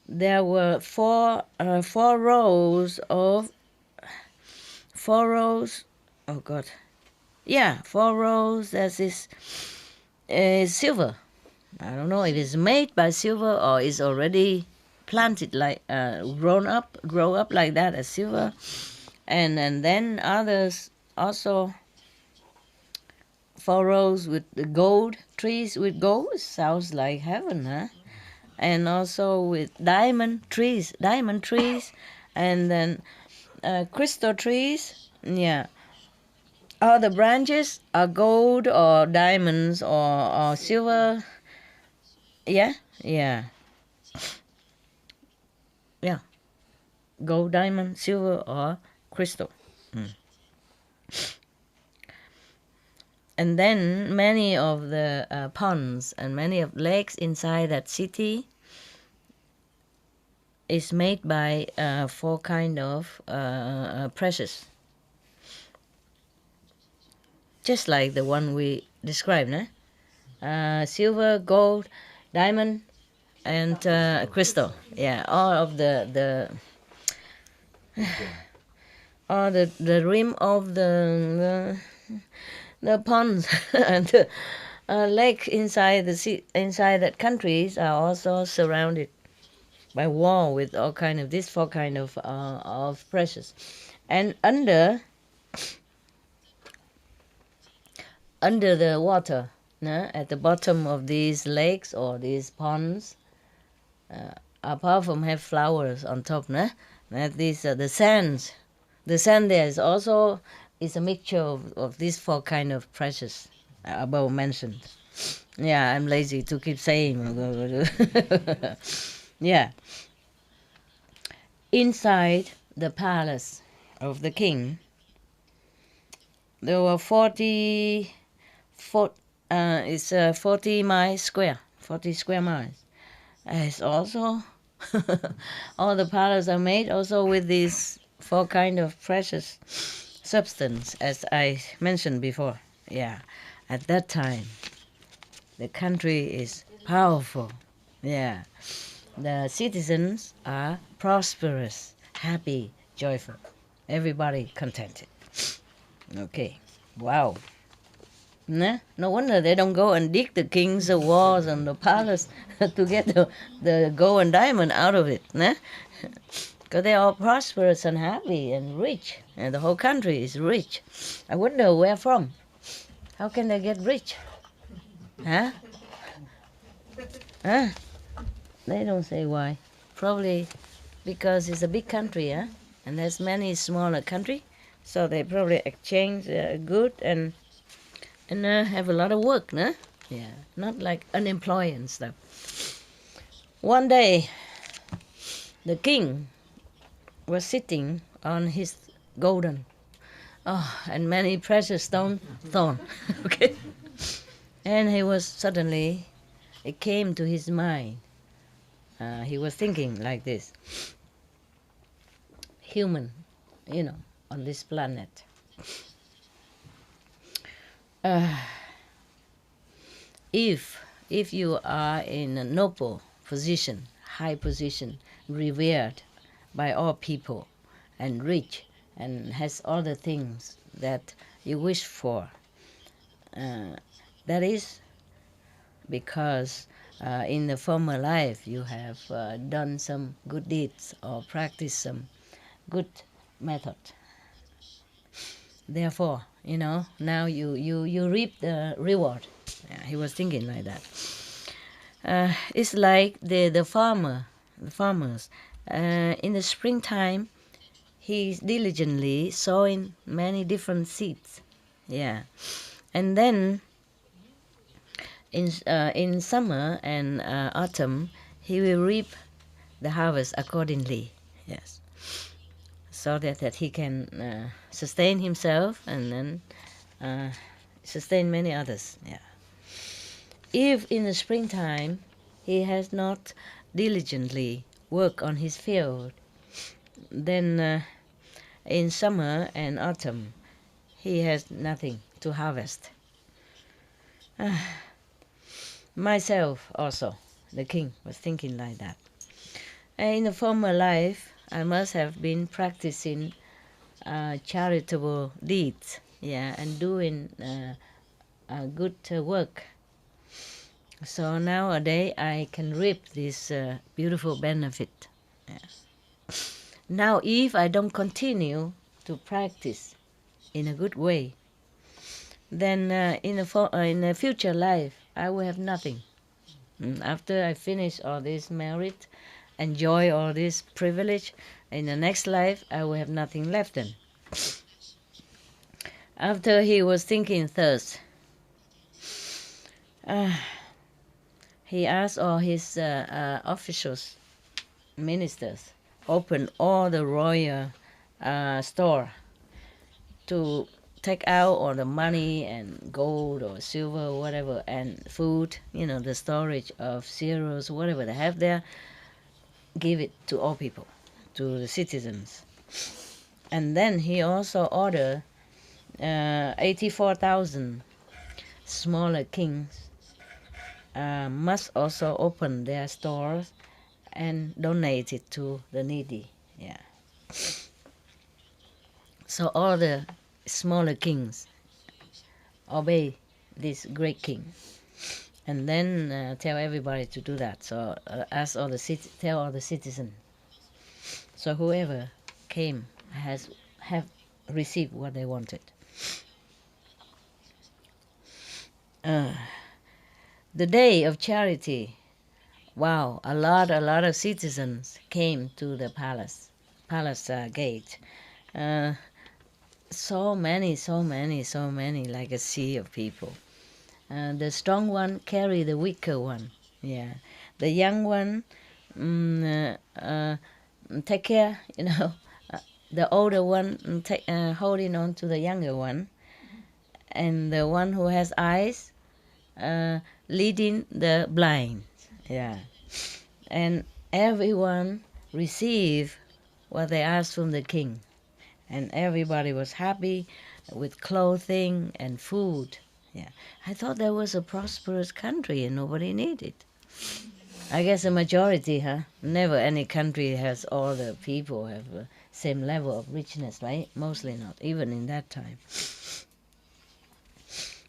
there were four rows. Oh God. Yeah, 4 rows. That is silver. I don't know if it's made by silver or it's already planted like grow up like that as silver, and then others also 4 rows with the gold trees with gold. Sounds like heaven, huh? And also with diamond trees, and then crystal trees. Yeah. All the branches are gold or diamonds or silver. Yeah. Gold, diamond, silver, or crystal. And then many of the ponds and many of lakes inside that city is made by 4 kind of precious. Just like the one we described, silver, gold, diamond, and crystal. Yeah, all of the rim of the ponds and the lake inside inside that countries are also surrounded by wall with all kind of this 4 kind of precious, and under the water no? At the bottom of these lakes or these ponds, apart from have flowers on top, no? That these are the sands. The sand there is also is a mixture of these four kind of precious above mentioned. Yeah, I'm lazy to keep saying. Yeah. Inside the palace of the king, there were 40 miles square, 40 square miles. It's also all the palaces are made also with these four kind of precious substance, as I mentioned before. Yeah, at that time, the country is powerful. Yeah, the citizens are prosperous, happy, joyful. Everybody contented. Okay, wow. Nah, no wonder they don't go and dig the king's walls and the palace to get the gold and diamond out of it. Nah? Because they're all prosperous and happy and rich, and the whole country is rich. I wonder where from. How can they get rich? Huh? Huh? They don't say why. Probably because it's a big country, huh? And there's many smaller country, so they probably exchange good and have a lot of work, no? Yeah, not like unemployed and stuff. One day, the king was sitting on his golden, and many precious stone throne. Okay, and he was suddenly, it came to his mind. He was thinking like this: human, on this planet. If you are in a noble position, high position, revered by all people, and rich, and has all the things that you wish for, that is because in the former life you have done some good deeds or practiced some good method. Therefore, now you reap the reward. Yeah, he was thinking like that. It's like the farmers. In the springtime, he's diligently sowing many different seeds. Yeah, and then in summer and autumn, he will reap the harvest accordingly. Yes, so that he can sustain himself and then sustain many others. Yeah. If in the springtime he has not diligently worked on his field, then in summer and autumn he has nothing to harvest. Myself also, the king was thinking like that. In the former life, I must have been practicing charitable deeds, yeah, and doing good work. So nowadays I can reap this beautiful benefit. Yeah. Now, if I don't continue to practice in a good way, then in a future life I will have nothing. After I finish all this merit, enjoy all this privilege, in the next life I will have nothing left then. After he was thinking thus, he asked all his officials, ministers, open all the royal store to take out all the money and gold or silver or whatever and food, the storage of cereals, whatever they have there, give it to all people, to the citizens. And then he also ordered 84,000 smaller kings must also open their stores and donate it to the needy. Yeah. So all the smaller kings obey this great king, and then tell everybody to do that. So tell all the citizens. So whoever came have received what they wanted. the day of charity, wow, a lot of citizens came to the palace gate. Uh, so many, like a sea of people. The strong one carry the weaker one. Yeah, the young one take care. The older one holding on to the younger one, and the one who has eyes leading the blind. Yeah, and everyone received what they asked from the king, and everybody was happy with clothing and food. Yeah, I thought that was a prosperous country and nobody needed. I guess a majority, huh? Never any country has all the people have the same level of richness, right? Mostly not, even in that time.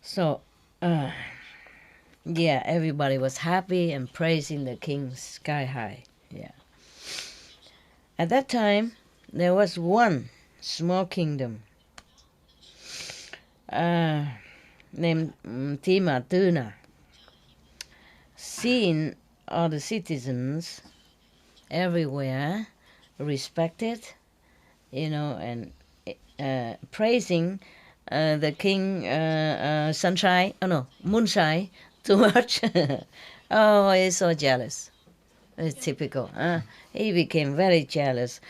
So, yeah, everybody was happy and praising the king sky high. Yeah. At that time, there was one small kingdom named Tima Tuna. Seeing all the citizens everywhere respected, and praising the king sunshine, moonshine too much. Oh, he's so jealous. It's typical. He became very jealous.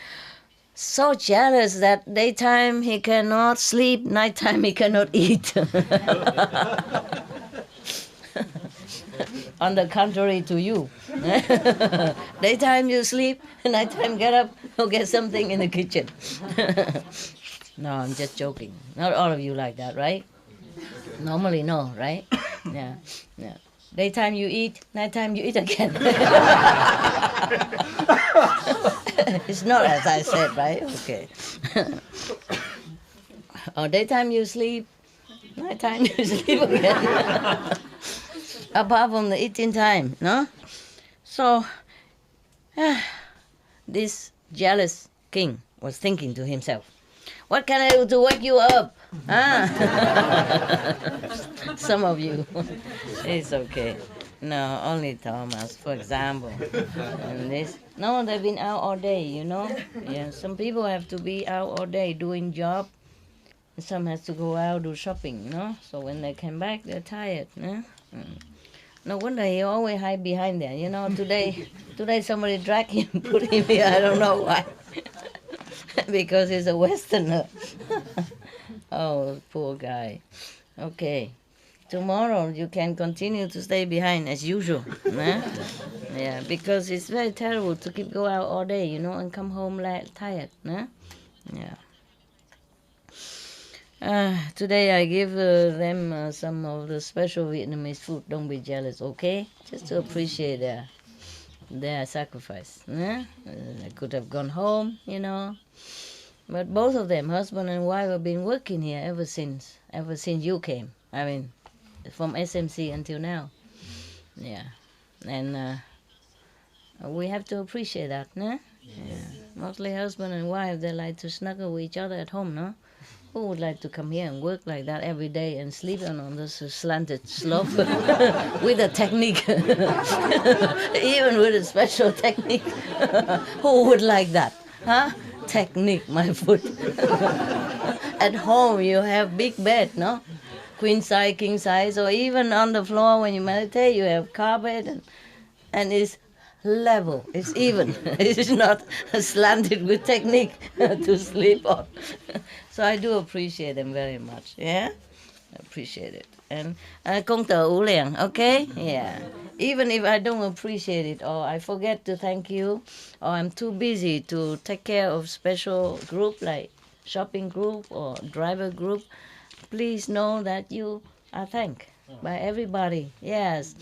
So jealous that daytime he cannot sleep, nighttime he cannot eat. On the contrary to you. Daytime you sleep, nighttime get up, go get something in the kitchen. No, I'm just joking. Not all of you like that, right? Normally, no, right? Yeah. Daytime you eat, nighttime you eat again. It's not as I said, right? Okay. Or daytime you sleep, nighttime you sleep again. Apart from the eating time, no? So, this jealous king was thinking to himself, what can I do to wake you up? Some of you, it's okay. No, only Thomas, for example. And this, no, they've been out all day, Yeah, some people have to be out all day doing job. Some has to go out do shopping, So when they come back, they're tired, No wonder he always hide behind there. Today somebody dragged him, put him here. I don't know why. Because he's a Westerner. Oh, poor guy. Okay. Tomorrow you can continue to stay behind as usual. Yeah, because it's very terrible to keep go out all day, and come home tired. Yeah. Today I give them some of the special Vietnamese food. Don't be jealous, okay? Just to appreciate their sacrifice. They could have gone home, But both of them, husband and wife, have been working here ever since you came. I mean, from SMC until now. Yeah. And we have to appreciate that, Yeah. Mostly husband and wife, they like to snuggle with each other at home, no? Who would like to come here and work like that every day and sleep on this slanted slope with a technique, even with a special technique? Who would like that? Huh? Technique, my foot. At home you have big bed, no? Queen size, king size, or even on the floor when you meditate you have carpet and it's level, it's even. It's not slanted with technique to sleep on. So I do appreciate them very much, yeah? Appreciate it. And công tử ủ liền, okay? Yeah. Even if I don't appreciate it or I forget to thank you or I'm too busy to take care of special group like shopping group or driver group, please know that you are thanked by everybody, yes,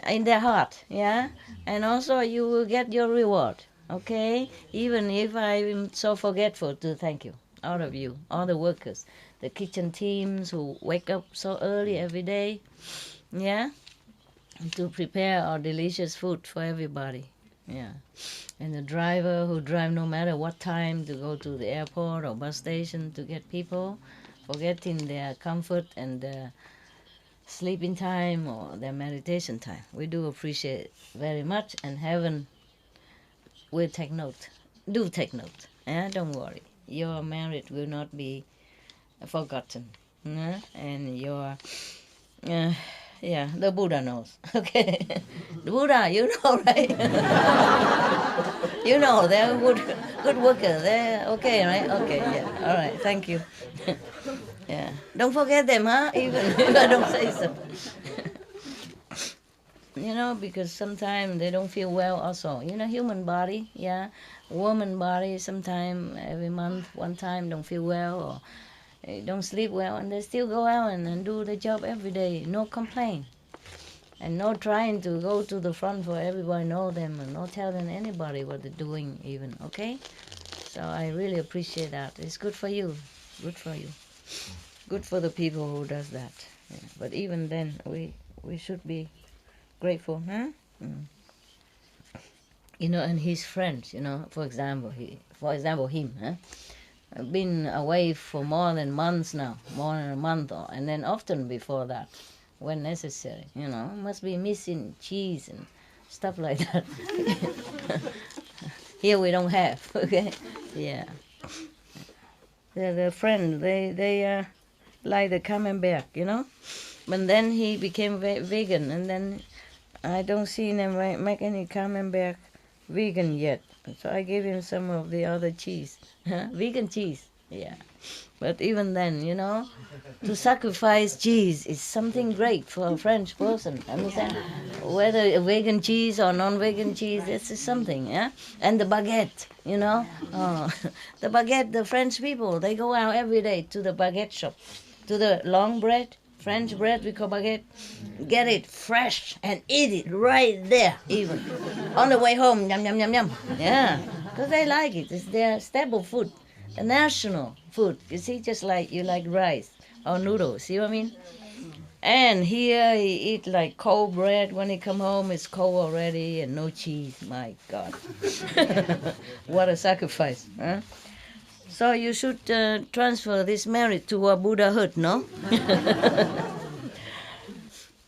in their heart, yeah? And also you will get your reward, okay? Even if I'm so forgetful to thank you, all of you, all the workers, the kitchen teams who wake up so early every day, yeah? To prepare our delicious food for everybody, yeah. And the driver who drive no matter what time to go to the airport or bus station to get people, forgetting their comfort and sleeping time or their meditation time. We do appreciate very much, and heaven will take note. Do take note. Don't worry. Your merit will not be forgotten. And your, yeah, the Buddha knows. Okay. The Buddha, you know, right? You know, they're good workers. They're okay, right? Okay, yeah. All right, thank you. Yeah. Don't forget them, huh? Even if I don't say so. Because sometimes they don't feel well also. Human body, yeah. Woman body, sometimes every month, one time, don't feel well or don't sleep well, and they still go out and do the job every day. No complaint. And no trying to go to the front for everybody know them and no telling anybody what they're doing even, okay? So I really appreciate that. It's good for you. Good for you. Good for the people who does that. Yeah. But even then, we should be grateful, huh? Mm. And his friends, for example, him, huh? Been away for more than months now, more than a month, and then often before that, when necessary, must be missing cheese and stuff like that. Here we don't have, okay? Yeah. The friend, they like the camembert, But then he became vegan, and then I don't see him make any camembert vegan yet. So I gave him some of the other cheese. Vegan cheese, yeah. But even then, to sacrifice cheese is something great for a French person, understand? Whether a vegan cheese or non-vegan cheese, this is something, yeah? And the baguette, the baguette, the French people, they go out every day to the baguette shop, to the long bread, French bread we call baguette, get it fresh and eat it right there even. On the way home, yum, yum, yum, yum. Yeah, because they like it. It's their staple food, the national food. You see, just like you like rice or noodles, see what I mean? And here he eat like cold bread. When he come home, it's cold already and no cheese. My God. What a sacrifice, huh? So you should transfer this merit to a Buddhahood, no?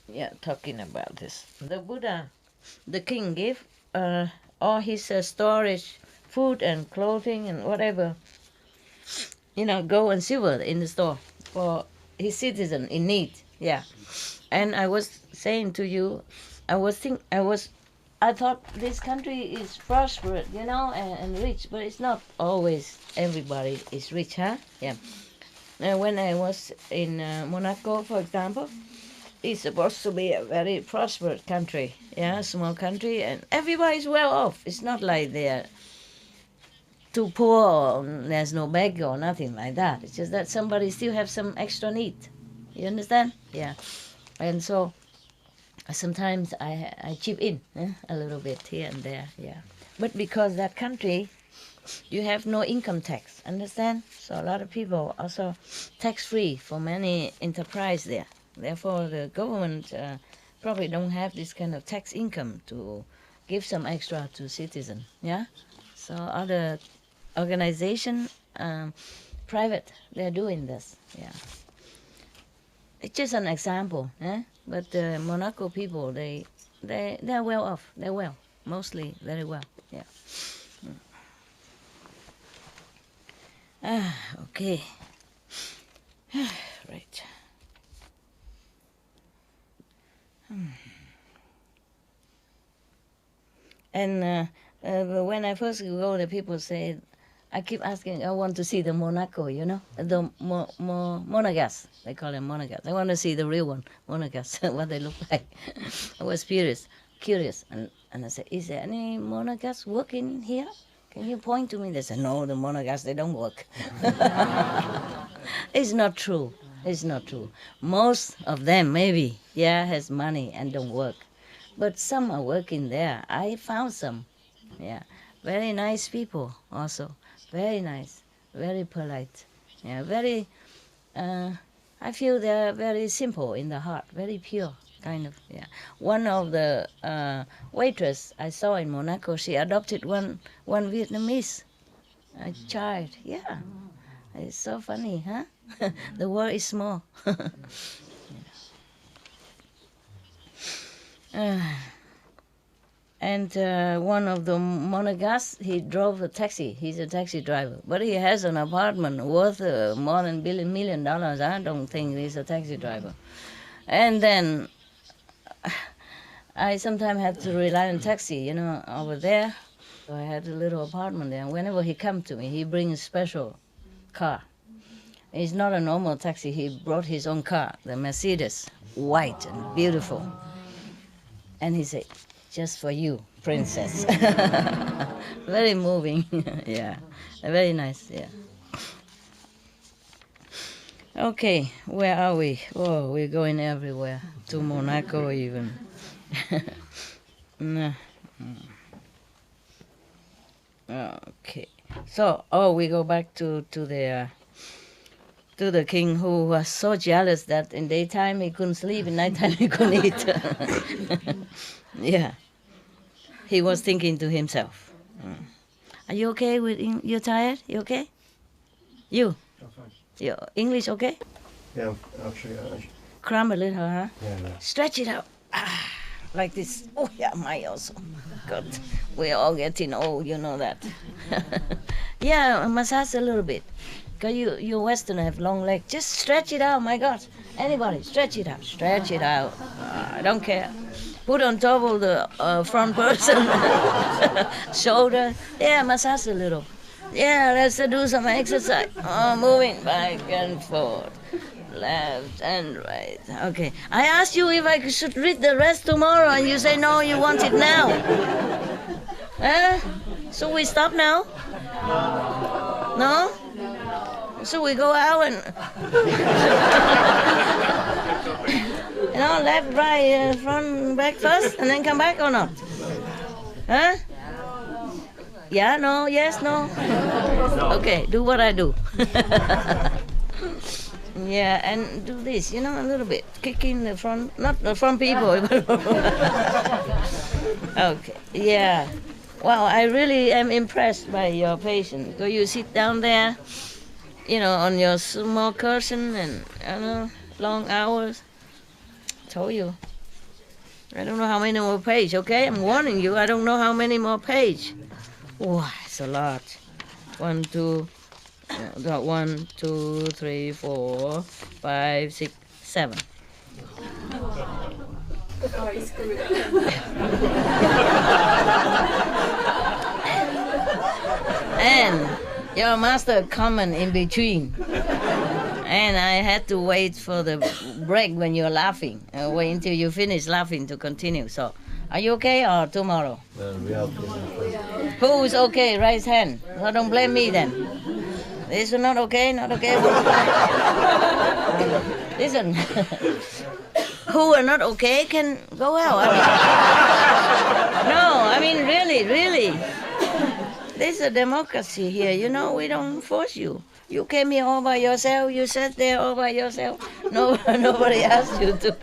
Yeah, talking about this. The Buddha, the king gave all his storage, food and clothing and whatever, gold and silver in the store for his citizen in need. Yeah. And I was saying to you, I thought this country is prosperous, and rich, but it's not always everybody is rich, huh? Yeah. When I was in Monaco, for example, it's supposed to be a very prosperous country, yeah, small country, and everybody's well off. It's not like they're too poor or there's no beggar or nothing like that. It's just that somebody still have some extra need. You understand? Yeah. And so sometimes I chip in a little bit here and there, yeah. But because that country, you have no income tax, understand? So a lot of people also tax-free for many enterprise there. Therefore, the government probably don't have this kind of tax income to give some extra to citizens, yeah? So other organization, private, they're doing this, yeah. It's just an example, but the Monaco people, they're well off. They're well, mostly very well. Yeah. Okay. Right. And when I first go, the people say, I keep asking, I want to see the Monaco, the Monegas. They call them Monegas. I want to see the real one, Monegas, what they look like. I was curious. And I said, is there any Monegas working here? Can you point to me? They said, no, the Monegas, they don't work. It's not true. It's not true. Most of them, maybe, has money and don't work. But some are working there. I found some, yeah. Very nice people also. Very nice, very polite. Yeah, very, I feel they're very simple in the heart, very pure, kind of, yeah. One of the waitress I saw in Monaco, she adopted one Vietnamese child, yeah. It's so funny, huh? The world is small. And one of the monegas, he drove a taxi. He's a taxi driver. But he has an apartment worth more than $1 million. I don't think he's a taxi driver. And then I sometimes had to rely on taxi, you know, over there. So I had a little apartment there. And whenever he comes to me, he brings a special car. It's not a normal taxi. He brought his own car, the Mercedes, white and beautiful. And he said, "Just for you, princess." Very moving. Yeah, very nice. Yeah. Okay, where are we? Oh, we're going everywhere. To Monaco even. Nah. Okay. So, we go back to the king, who was so jealous that in daytime he couldn't sleep, in nighttime he couldn't eat. Yeah. He was thinking to himself. Are you okay with you tired? You okay? You? I'm fine. Your English okay? Yeah, actually. Cram a little, huh? Yeah. Stretch it out. Like this. Oh, yeah, my also. God, we're all getting old, you know that. Yeah, massage a little bit. Because you Western have long legs. Just stretch it out, my God. Anybody, stretch it out. Stretch it out. I don't care. Put on top of the front person. Shoulder. Yeah, massage a little. Yeah, let's do some exercise. Moving back and forth. Left and right. Okay. I asked you if I should read the rest tomorrow, and you say no, you want it now. Huh? So we stop now? No? So we go out and left, right, front, back first, and then come back or not? Huh? Yeah, no, yes, no. Okay, do what I do. Yeah, and do this, a little bit. Kick in the front, not the front people. Okay, yeah. Wow, I really am impressed by your patience. So you sit down there, on your small cushion and, long hours. Told you. I don't know how many more pages, okay? I'm warning you, I don't know how many more pages. Wow, it's a lot. 1, 2, 3, 4, 5, 6, 7. And your master comment in between. And I had to wait for the break when you're laughing. Wait until you finish laughing to continue. So, are you okay or tomorrow? Who's okay? Raise hand. So don't blame me then. This is not okay, not okay. Listen, who are not okay can go out. I mean, really. There's a democracy here, we don't force you. You came here all by yourself, you sat there all by yourself. No, nobody asked you to.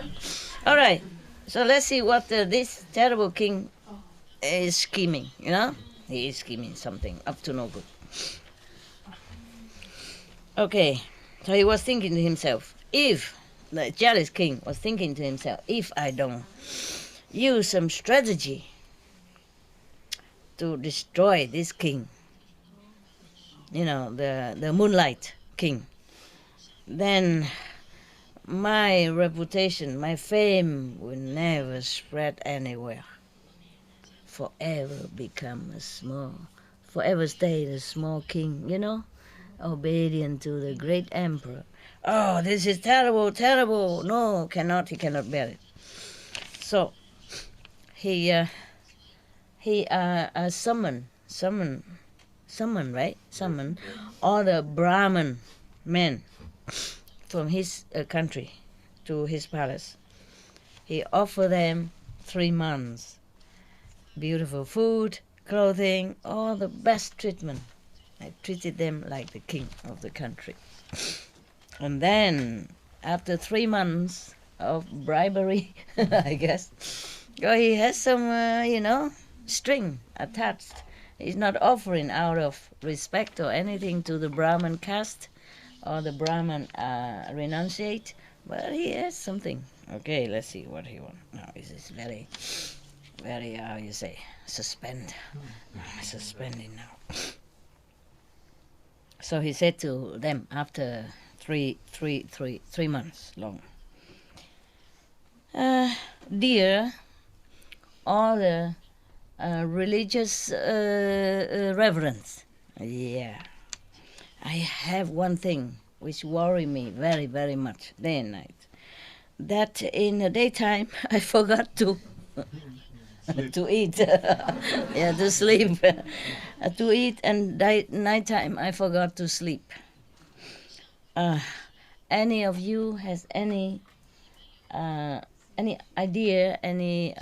All right, so let's see what this terrible king is scheming, He is scheming something up to no good. Okay, so he was thinking to himself, if the jealous king was thinking to himself, if I don't use some strategy to destroy this king, the Moonlight king, then my reputation, my fame will never spread anywhere. Forever forever stay the small king, obedient to the great emperor. Oh, this is terrible. No, he cannot bear it. So he summoned all the Brahmin men from his country to his palace. He offered them 3 months, beautiful food, clothing, all the best treatment. I treated them like the king of the country. And then, after 3 months of bribery, I guess, he has some, string attached. He's not offering out of respect or anything to the Brahmin caste or the Brahmin renunciate, but he has something. Okay, let's see what he wants. No, this is very, very, how you say, suspending now. So he said to them after three months long, dear, all the religious reverence. Yeah, I have one thing which worry me very, very much day and night. That in the daytime I forgot to to eat, yeah, to sleep, to eat, and nighttime I forgot to sleep. Any of you has any idea, any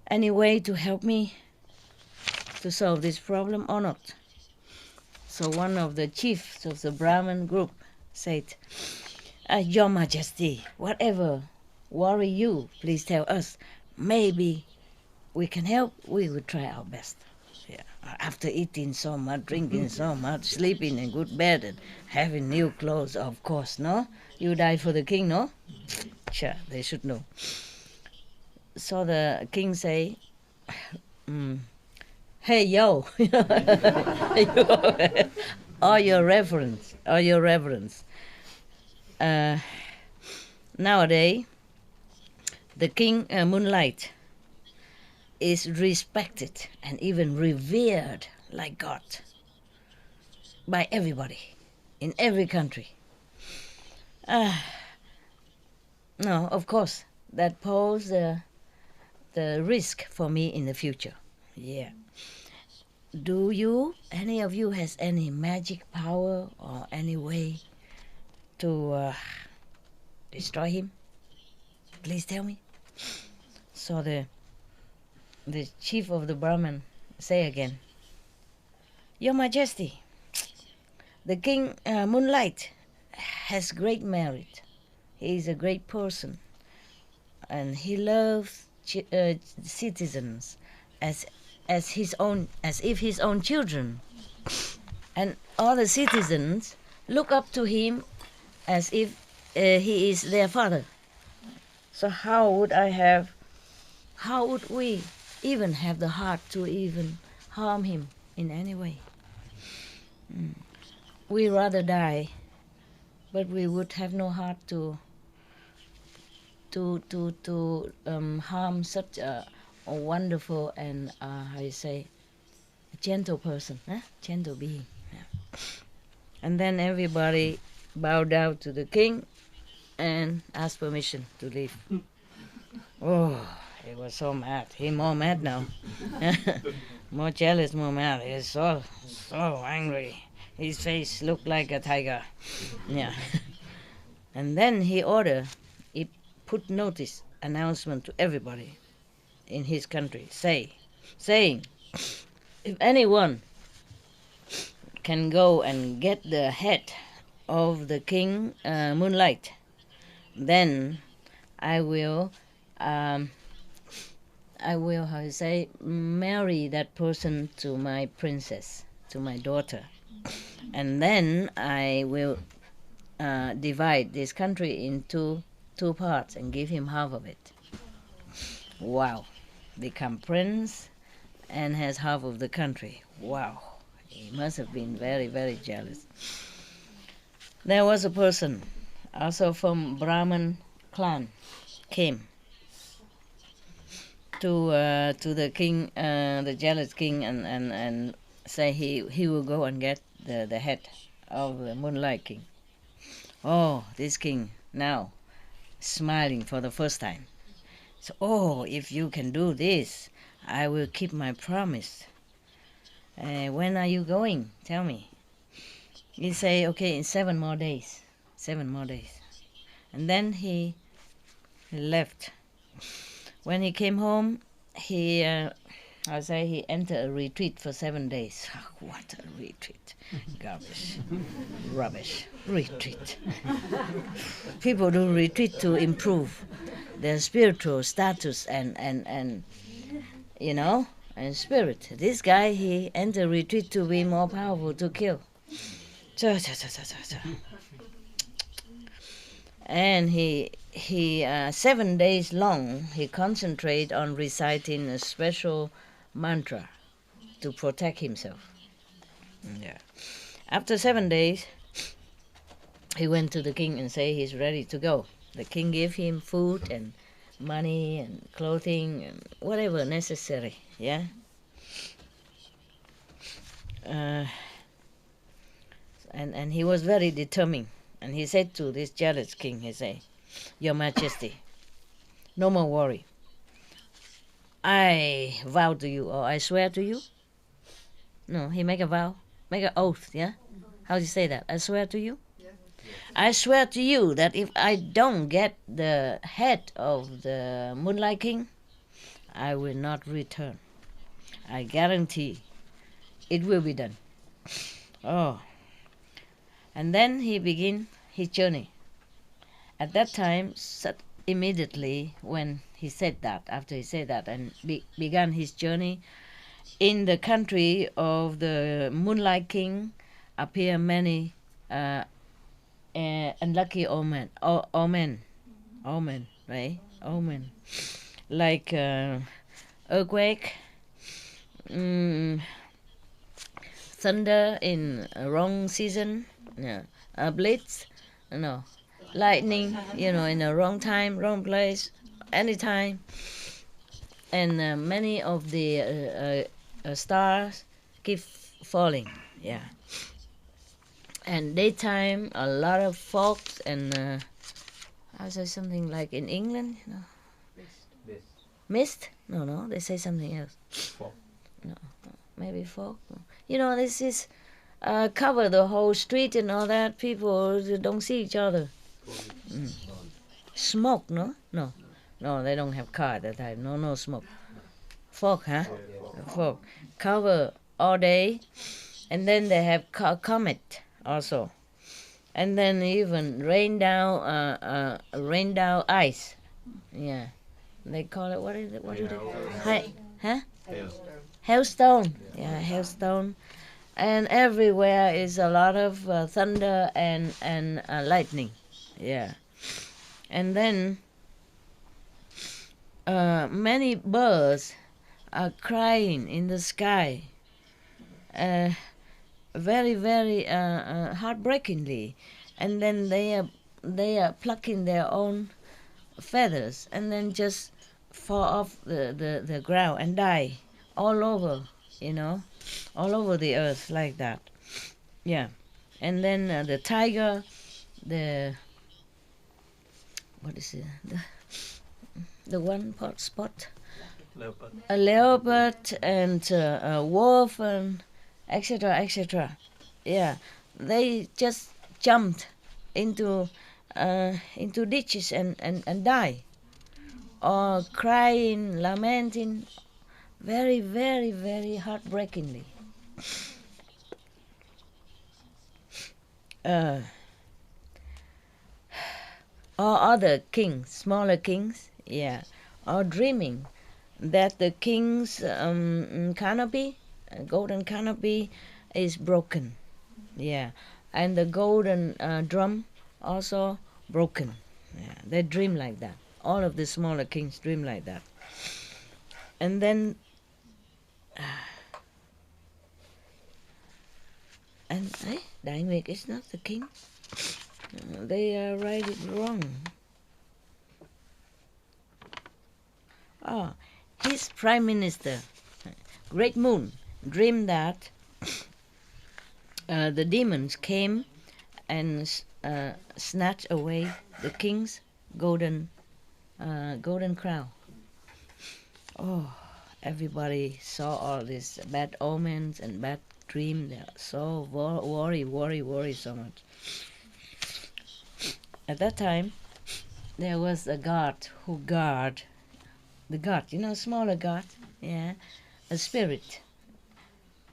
way to help me to solve this problem or not? So one of the chiefs of the Brahmin group said, Your Majesty, whatever worry you, please tell us. Maybe we can help. We will try our best. Yeah. After eating so much, drinking so much, sleeping in good bed, and having new clothes, of course, no? You die for the king, no? Sure, they should know. So the king say, Hey, yo, all your reverence, nowadays, the king Moonlight is respected and even revered like God by everybody in every country. No, of course, that poses the risk for me in the future. Yeah. Do you, any of you, has any magic power or any way to destroy him? Please tell me. So the chief of the Brahmin say again, Your Majesty, the king Moonlight has great merit. He is a great person, and he loves citizens as if his own children, and all the citizens look up to him as if he is their father. So how would we even have the heart to even harm him in any way? We rather die, but we would have no heart to harm such a wonderful and how you say, a gentle person, gentle being. Yeah. And then everybody bowed down to the king and asked permission to leave. Oh, he was so mad. He more mad now. More jealous, more mad. He's so angry. His face looked like a tiger. Yeah. And then he put notice, announcement to everybody in his country, saying, if anyone can go and get the head of the king Moonlight, then I will, how you say, marry that person to my princess, to my daughter, and then I will divide this country into two parts and give him half of it. Wow. Become prince and has half of the country. Wow. He must have been very, very jealous. There was a person also from Brahmin clan came to the king, the jealous king, and say he will go and get the head of the Moonlight king. Oh, this king now smiling for the first time. So, if you can do this, I will keep my promise. When are you going? Tell me. He say, okay, in 7 more days. 7 more days. And then he left. When he came home, he entered a retreat for 7 days. What a retreat. Garbage. Rubbish. Retreat. People do retreat to improve their spiritual status and and spirit. This guy, he entered retreat to be more powerful, to kill. And he he 7 days long he concentrate on reciting a special mantra to protect himself. Yeah. After 7 days, he went to the king and say he's ready to go. The king gave him food and money and clothing and whatever necessary. Yeah. And he was very determined. And he said to this jealous king, he said, Your Majesty, no more worry. I vow to you, or I swear to you. No, he make a vow, make an oath, yeah? How do you say that? I swear to you? Yeah. I swear to you that if I don't get the head of the Moonlight King, I will not return. I guarantee it will be done. Oh. And then he began his journey. At that time, immediately when he said that, after he said that and began his journey, in the country of the Moonlight King appear many unlucky omen, right? Omen. Like earthquake, thunder in a wrong season, a blitz, lightning, in the wrong time, wrong place, anytime. And many of the stars keep falling, yeah. And daytime, a lot of fog and I say something like in England, mist. No, they say something else. Fog. No, maybe fog. This is cover the whole street and all that. People don't see each other. Smoke, no, they don't have car at that time. No smoke. Fog, huh? Fog. Cover all day, and then they have comet also, and then even rain down ice. Yeah, they call it, what is it? What is it? Hailstone. Yeah, hailstone, and everywhere is a lot of thunder and lightning. Yeah, and then many birds are crying in the sky, very, very heartbreakingly, and then they are plucking their own feathers and then just fall off the ground and die all over, all over the earth like that. Yeah, and then the tiger, what is it? The one spot. Leopard. A leopard and a wolf and etc. Yeah, they just jumped into ditches and die, or crying, lamenting, very, very, very heartbreakingly. Or other kings, smaller kings, yeah, are dreaming that the king's canopy, golden canopy, is broken, yeah, and the golden drum also broken. Yeah, they dream like that. All of the smaller kings dream like that. And then, Đại Nguyệt is not the king. They write it wrong. His prime minister, Great Moon, dreamed that the demons came and snatched away the king's golden crown. Oh, everybody saw all these bad omens and bad dreams. They so worry so much. At that time, there was a god who guard the god, smaller god, yeah, a spirit,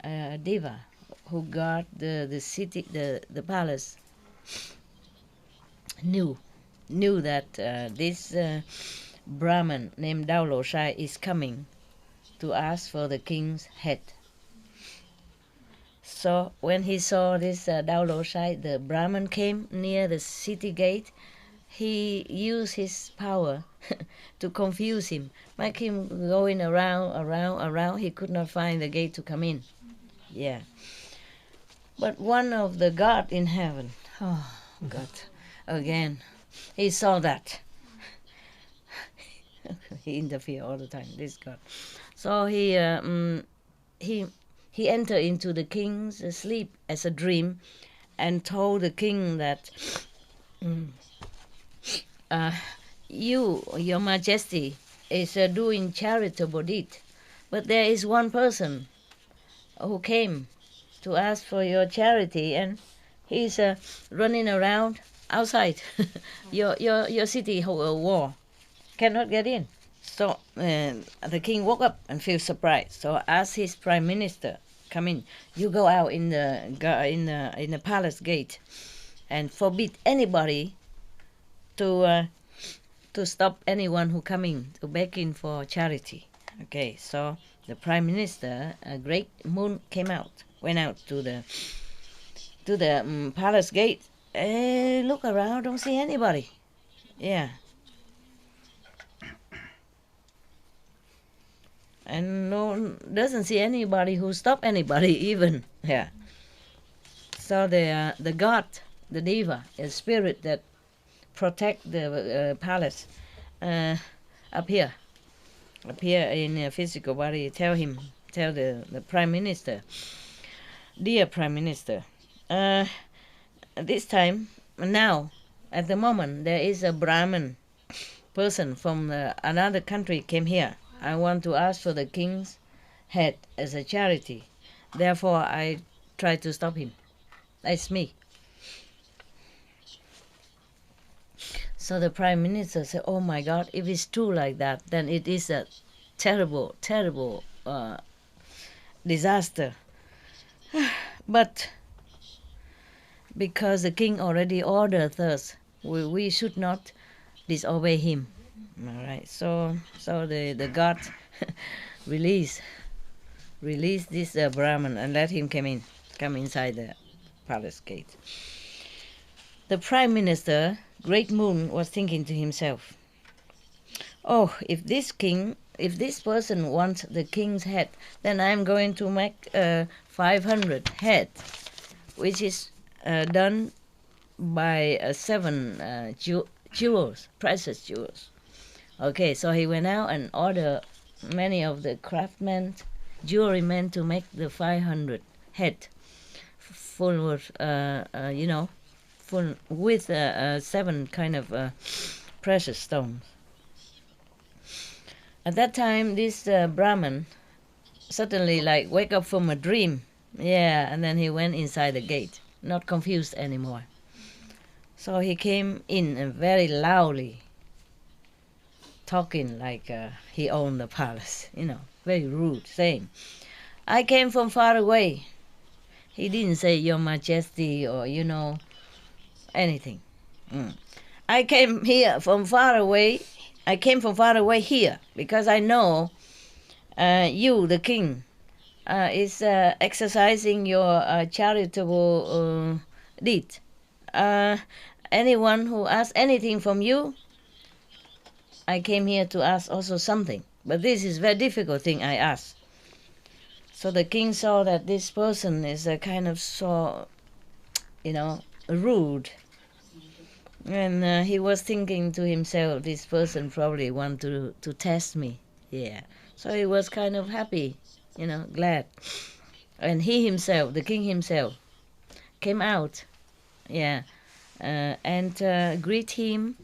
a diva who guard the city, the palace. Knew that this Brahmin named Dao Lo Shai is coming to ask for the king's head. So when he saw this Dao Lo Shai, the Brahmin came near the city gate. he used his power to confuse him, make him going around. He could not find the gate to come in. Yeah. But one of the God in heaven, oh God, again, he saw that. He interfered all the time, this God. So he entered into the king's sleep as a dream, and told the king that, your majesty, is doing charitable deed, but there is one person who came to ask for your charity, and he's running around outside your city wall, cannot get in. So the king woke up and feel surprised. So asked his prime minister, "Come in. You go out in the palace gate, and forbid anybody to stop anyone who coming to begging for charity." Okay. So the prime minister, a great moon, went out to the palace gate. Look around, don't see anybody. Yeah. And doesn't see anybody who stop anybody even. Yeah. So the god, the diva, a spirit that protect the palace, appear in a physical body. Tell the prime minister, "Dear prime minister, this time now, at the moment, there is a Brahmin person from another country came here. I want to ask for the king's head as a charity. Therefore, I try to stop him. That's me." So the prime minister said, "Oh my God, if it's true like that, then it is a terrible, terrible disaster." But because the king already ordered us, we should not disobey him. All right. So the god release this Brahmin and let him come inside the palace gate. The prime minister, Great Moon, was thinking to himself, "Oh, if this person wants the king's head, then I'm going to make 500 head, which is done by 7 jewels, precious jewels." Okay, so he went out and ordered many of the craftsmen, jewelry men, to make the 500 head full of, full with 7 kind of precious stones. At that time, this Brahmin suddenly wake up from a dream. Yeah, and then he went inside the gate, not confused anymore. So he came in and very loudly, talking like he owned the palace, very rude, saying, "I came from far away." He didn't say "Your Majesty" or, anything. "I came from far away here because I know you, the king, is exercising your charitable deed. Anyone who asks anything from you, I came here to ask also something. But this is very difficult thing I ask." So the king saw that this person is a kind of rude. And he was thinking to himself, this person probably want to test me. Yeah. So he was kind of happy, glad. And he himself, the king himself, came out. Yeah. And greet him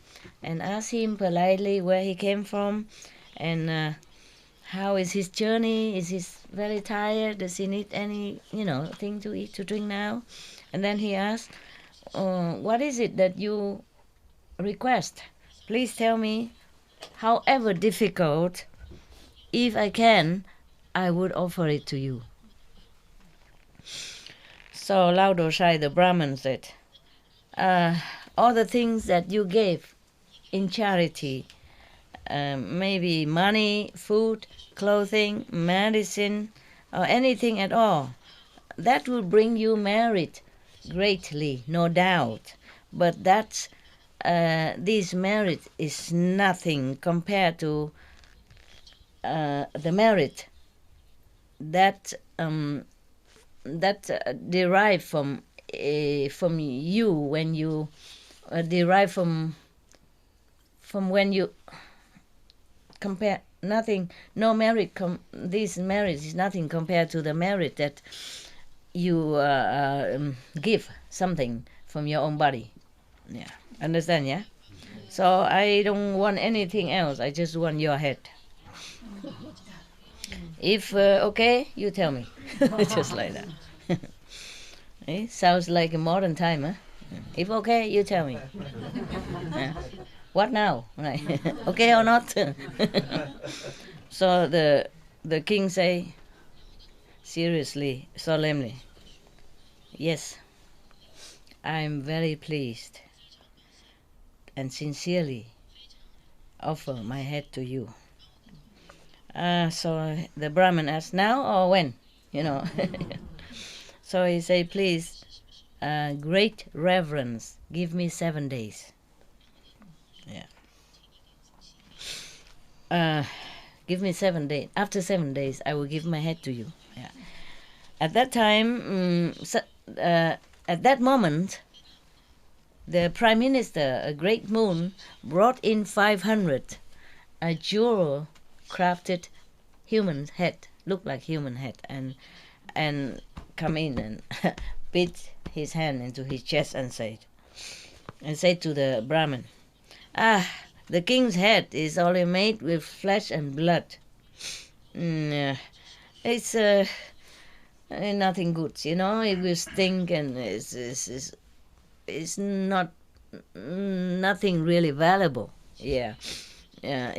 and ask him politely where he came from and how is his journey. Is he very tired? Does he need any, thing to eat, to drink now? And then he asked, "What is it that you request? Please tell me, however difficult, if I can, I would offer it to you." So Lao Doshai, the Brahmin, said, "All the things that you gave in charity, maybe money, food, clothing, medicine, or anything at all, that will bring you merit greatly, no doubt. But that's this merit is nothing compared to the merit that derive from you when you derive from when you compare nothing. No merit. This merit is nothing compared to the merit that you give something from your own body. Yeah, understand? Yeah. So I don't want anything else. I just want your head. If okay, you tell me. Just like that. Sounds like a modern time, huh? If okay, you tell me. Yeah. What now? Right. Okay or not? So the king say seriously, solemnly, yes, I'm very pleased and sincerely offer my head to you. So the Brahmin asked, now or when? You know. So he say, please, great reverence, give me 7 days. Yeah. Give me 7 days. After 7 days, I will give my head to you. Yeah. At that time, at that moment, the Prime Minister, a great moon, brought in 500 a jewel crafted human head, looked like human head, and come in and beat his hand into his chest and said to the Brahmin, the king's head is only made with flesh and blood. It's nothing good, you know. It will stink and it's not nothing really valuable. Yeah, yeah.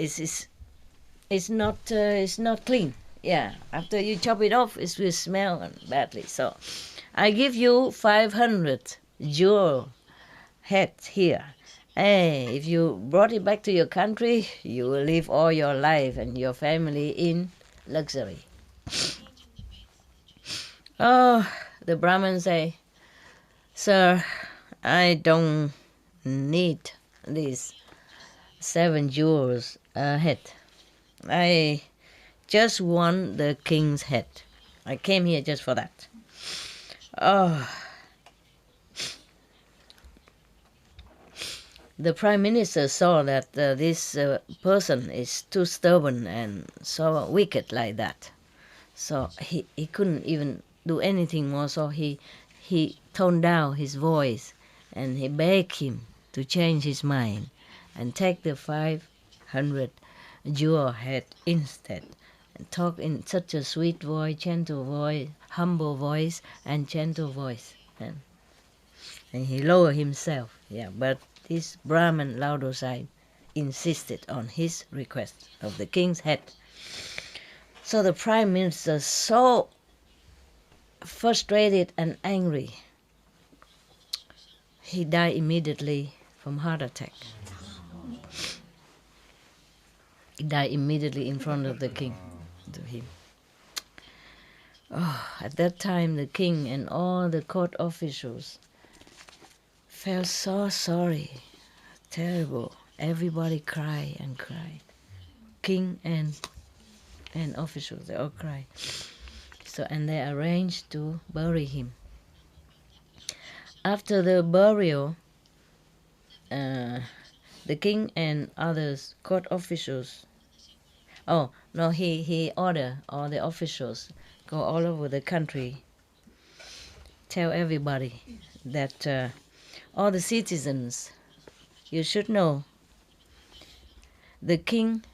It's not clean. Yeah, after you chop it off, it will smell badly. So, I give you 500 jewel head here. Hey, if you brought it back to your country, you will live all your life and your family in luxury. Oh, the Brahmin say, sir, I don't need these 7 jewels head. I just want the king's head. I came here just for that. Oh. The Prime Minister saw that this person is too stubborn and so wicked like that. So he couldn't even do anything more, so he toned down his voice and he begged him to change his mind and take the 500 jewel head instead, and talk in such a sweet voice, gentle voice, humble voice, and gentle voice. And he lowered himself, yeah, but this Brahman Laodosai insisted on his request of the king's head. So the Prime Minister, so frustrated and angry, he died immediately from heart attack. He died immediately in front of the king, to him. Oh, at that time, the king and all the court officials felt so sorry, terrible. Everybody cried and cried. King and officials, they all cried. So, and they arranged to bury him. After the burial, the king and others court officials. Oh no, he ordered all the officials go all over the country, tell everybody that all the citizens, you should know the king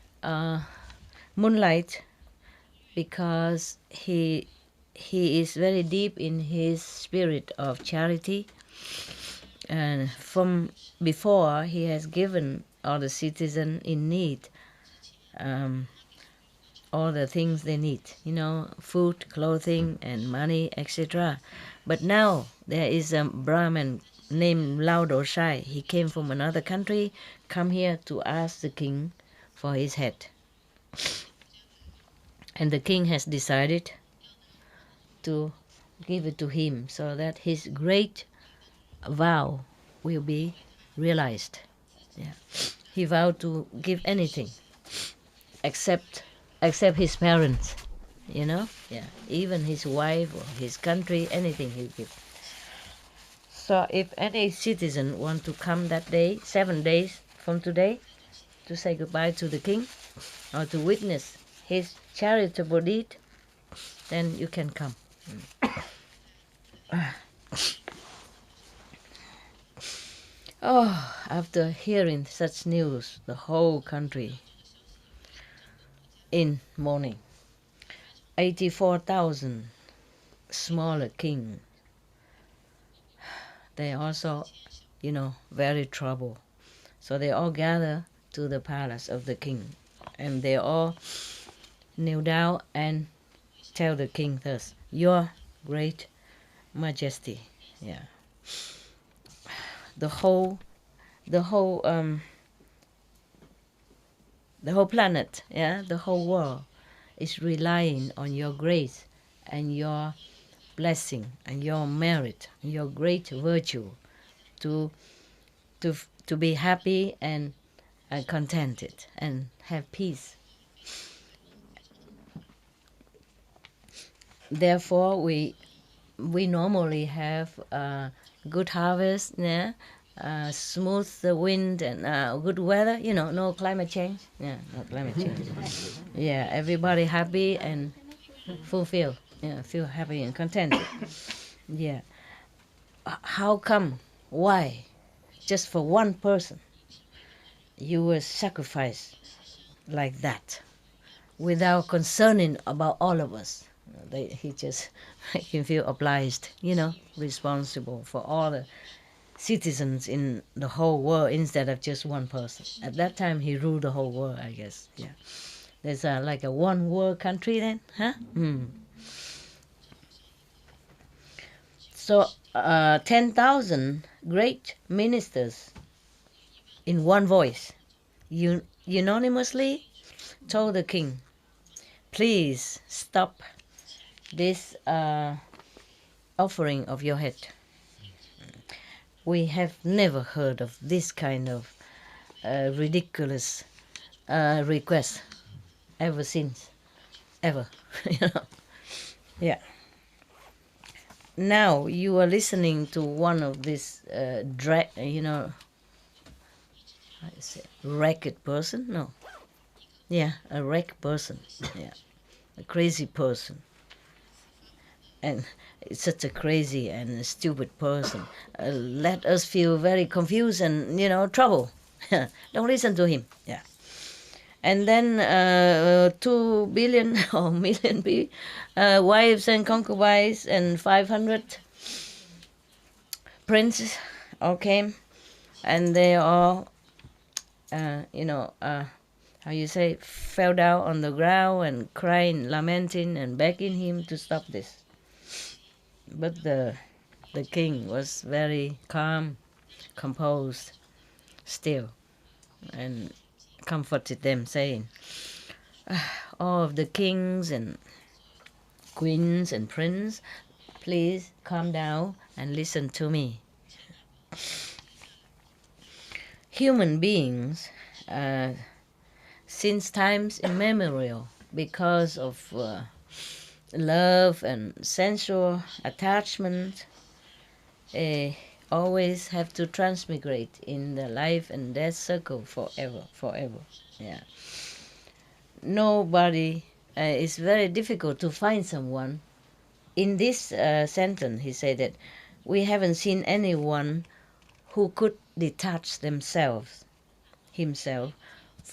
Moonlight, because he is very deep in his spirit of charity, and from before he has given all the citizens in need all the things they need, you know, food, clothing, and money, etc. But now there is a Brahmin named Laodosai. He came from another country, come here to ask the king for his head. And the king has decided to give it to him so that his great vow will be realized. Yeah, he vowed to give anything except his parents. You know, yeah, even his wife or his country, anything he give. So if any citizen want to come that day, 7 days from today, to say goodbye to the king or to witness his charitable deed, then you can come. Oh, after hearing such news, the whole country in mourning. 84,000 smaller king. They also, very troubled. So they all gather to the palace of the king, and they all kneel down and tell the king thus, "Your great majesty." Yeah. The whole planet, yeah, the whole world is relying on your grace and your blessing and your merit and your great virtue to be happy and contented and have peace. Therefore, we normally have good harvest, yeah, smooth the wind and good weather. No climate change. Yeah, no climate change. Yeah, everybody happy and fulfilled. Yeah, feel happy and contented. Yeah. How come? Why? Just for one person, you will sacrifice like that, without concerning about all of us. He just make him feel obliged, responsible for all the citizens in the whole world instead of just one person. At that time, he ruled the whole world, I guess. Yeah, there's like a one world country then, huh? So 10,000 great ministers in one voice, unanimously told the king, "Please stop this offering of your head. We have never heard of this kind of ridiculous request ever since, ever." Yeah. Now you are listening to one of this how you say, ragged person? No. Yeah, a wreck person. Yeah, a crazy person. And it's such a crazy and stupid person. Let us feel very confused and, trouble. Don't listen to him. Yeah. And then 2 billion or million wives and concubines and 500 princes all came, and they all, how you say, fell down on the ground and crying, lamenting, and begging him to stop this. But the king was very calm, composed, still, and comforted them, saying, "All of the kings and queens and princes, please calm down and listen to me. Human beings, since times immemorial, because of love and sensual attachment, always have to transmigrate in the life and death circle forever. Yeah. Nobody, it's very difficult to find someone. In this sentence, he said that we haven't seen anyone who could detach himself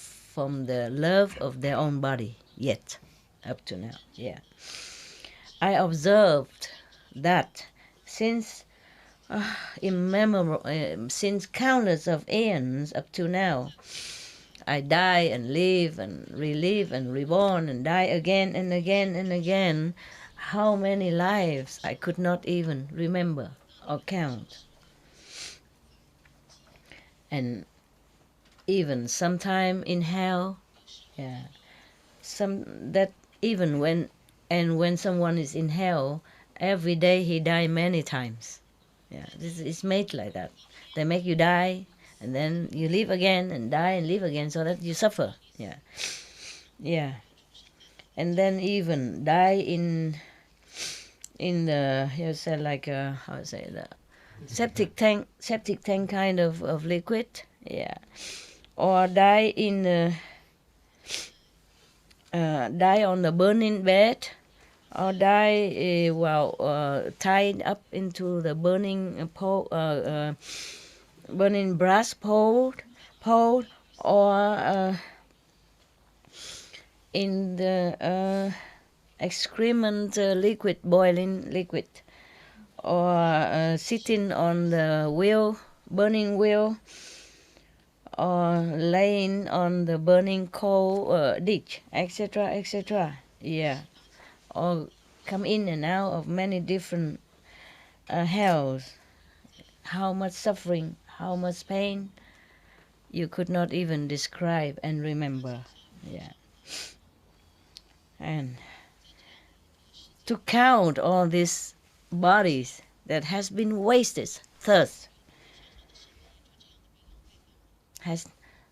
from the love of their own body yet, up to now. Yeah. I observed that since since countless of aeons up to now, I die and live and relive and reborn and die again and again and again. How many lives I could not even remember or count. And even sometime in hell, yeah, when someone is in hell, every day he die many times. Yeah, this is made like that. They make you die and then you live again and die and live again, so that you suffer. Yeah, yeah, and then even die in the, you said, like how to say, the septic tank kind of liquid. Yeah, or die in die on the burning bed, or die tied up into the burning burning brass pole, or in the excrement liquid, boiling liquid, or sitting on the wheel, burning wheel, or laying on the burning coal ditch, etc., etc. Yeah, or come in and out of many different hells. How much suffering, how much pain, you could not even describe and remember. Yeah, and to count all these bodies that has been wasted, thus has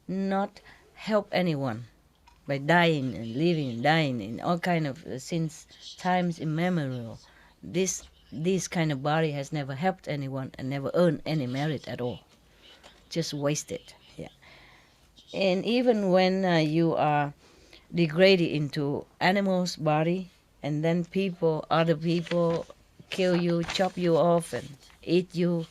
not helped anyone by dying and living and dying in all kind of since times immemorial. This kind of body has never helped anyone and never earned any merit at all. Just wasted. Yeah. And even when you are degraded into animal's body, and then other people kill you, chop you off, and eat you,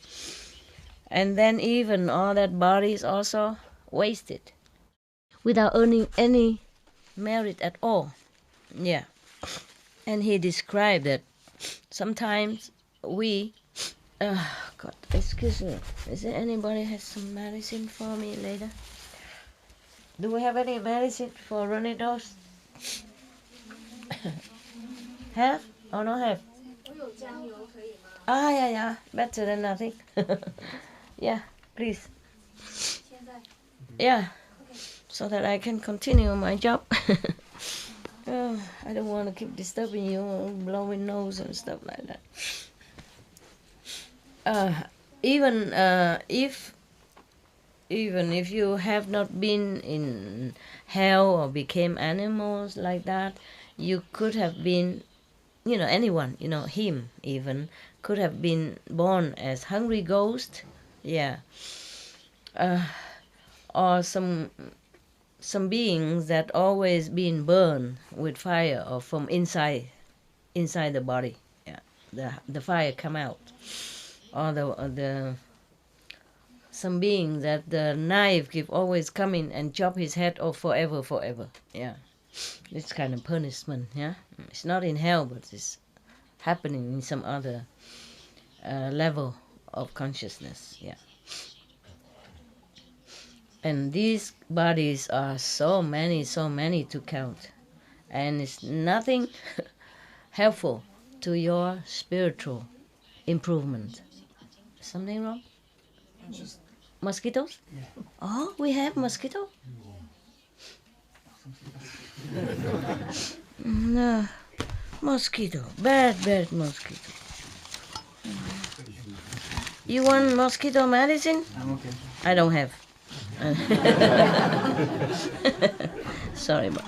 and then even all that body is also wasted without earning any merit at all. Yeah. And he described that sometimes we God, excuse me, is there anybody has some medicine for me later? Do we have any medicine for runny nose? Have or not have? Yeah, better than nothing. Yeah, please. Yeah, so that I can continue my job. I don't want to keep disturbing you, blowing nose and stuff like that. Even if you have not been in hell or became animals like that, you could have been, anyone, him even, could have been born as hungry ghost. Yeah. Or some beings that always been burned with fire, or from inside the body. Yeah, the fire come out, or the some beings that the knife keep always coming and chop his head off forever. Yeah, it's kind of punishment. Yeah, it's not in hell, but it's happening in some other level of consciousness. Yeah. And these bodies are so many to count. And it's nothing helpful to your spiritual improvement. Something wrong? Mosquitoes? Yeah. Oh, we have mosquito? No. Mosquito. Bad mosquito. You want mosquito medicine? I'm okay. I don't have. Sorry, but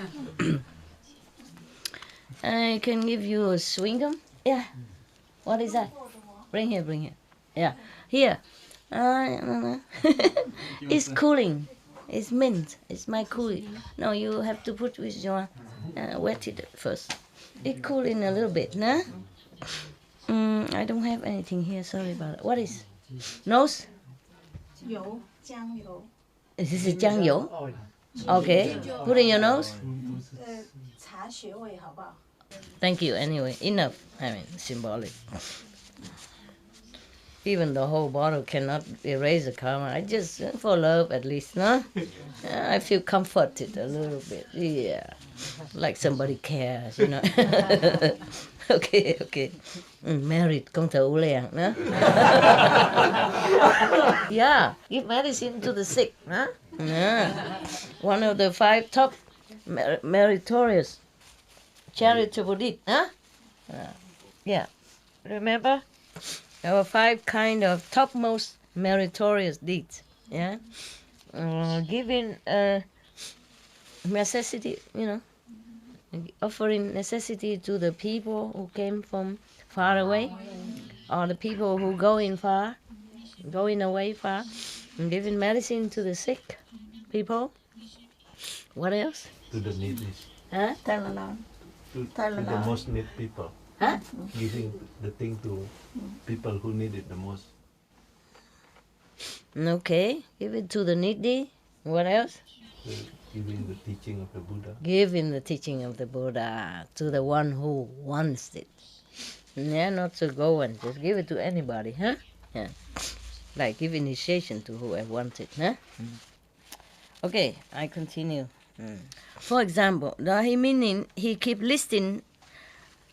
I can give you a chewing gum. Yeah. What is that? Bring here. Yeah. Here. It's cooling. It's mint. It's my cooling. No, you have to put with your wet it first. It cool in a little bit, nah? I don't have anything here. Sorry about it. What is? Nose? 油，姜油， This is 酱油. Okay. Put in your nose. 茶穴位好不好？ Thank you. Anyway, enough. I mean, symbolic. Even the whole bottle cannot erase the karma. I just, for love at least, no? I feel comforted a little bit. Yeah. Like somebody cares, Okay. Married, công tử liền, no? Yeah, give medicine to the sick, huh? Yeah. One of the 5 top meritorious charitable deeds, huh? Yeah. Remember? There were 5 kind of topmost meritorious deeds. Yeah, giving necessity, offering necessity to the people who came from far away, or the people who going away far, and giving medicine to the sick people. What else? To the needy, Huh? to the most need people, Huh? giving the thing to people who need it the most. Okay, give it to the needy. What else? So giving the teaching of the Buddha. Giving the teaching of the Buddha to the one who wants it. Yeah, not to go and just give it to anybody, huh? Yeah. Like give initiation to whoever wants it, huh? Okay, I continue. For example, meaning he keep listing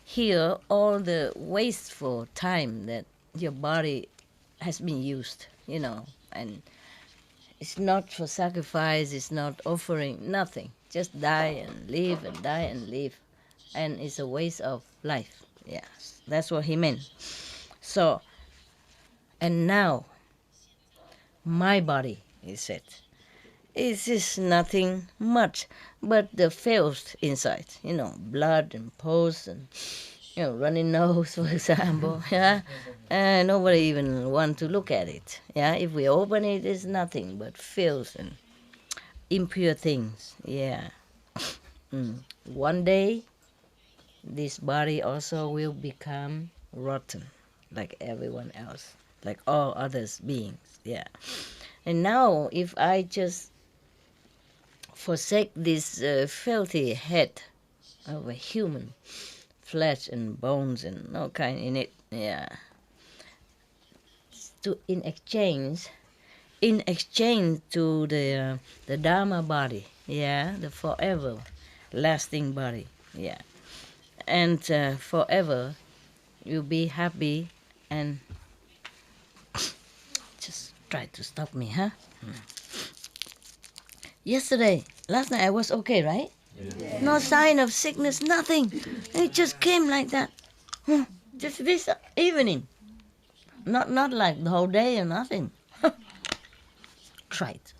here all the wasteful time that your body has been used, and it's not for sacrifice, it's not offering, nothing. Just die and live and die and live. And it's a waste of life. Yes, that's what he meant. So, and now, my body, he said, is nothing much but the filth inside, blood and pus and, running nose, for example, yeah? And nobody even want to look at it, yeah? If we open it, it's nothing but filth and impure things, yeah. One day, this body also will become rotten, like everyone else, like all others beings, yeah. And now, if I just forsake this filthy head of a human, flesh and bones and all kind in it, yeah, in exchange to the Dharma body, yeah, the forever lasting body, yeah, and forever you'll be happy and just try to stop me, huh? Last night I was okay, right? Yeah. No sign of sickness, nothing. It just came like that. Just this evening. Not like the whole day or nothing. Try it.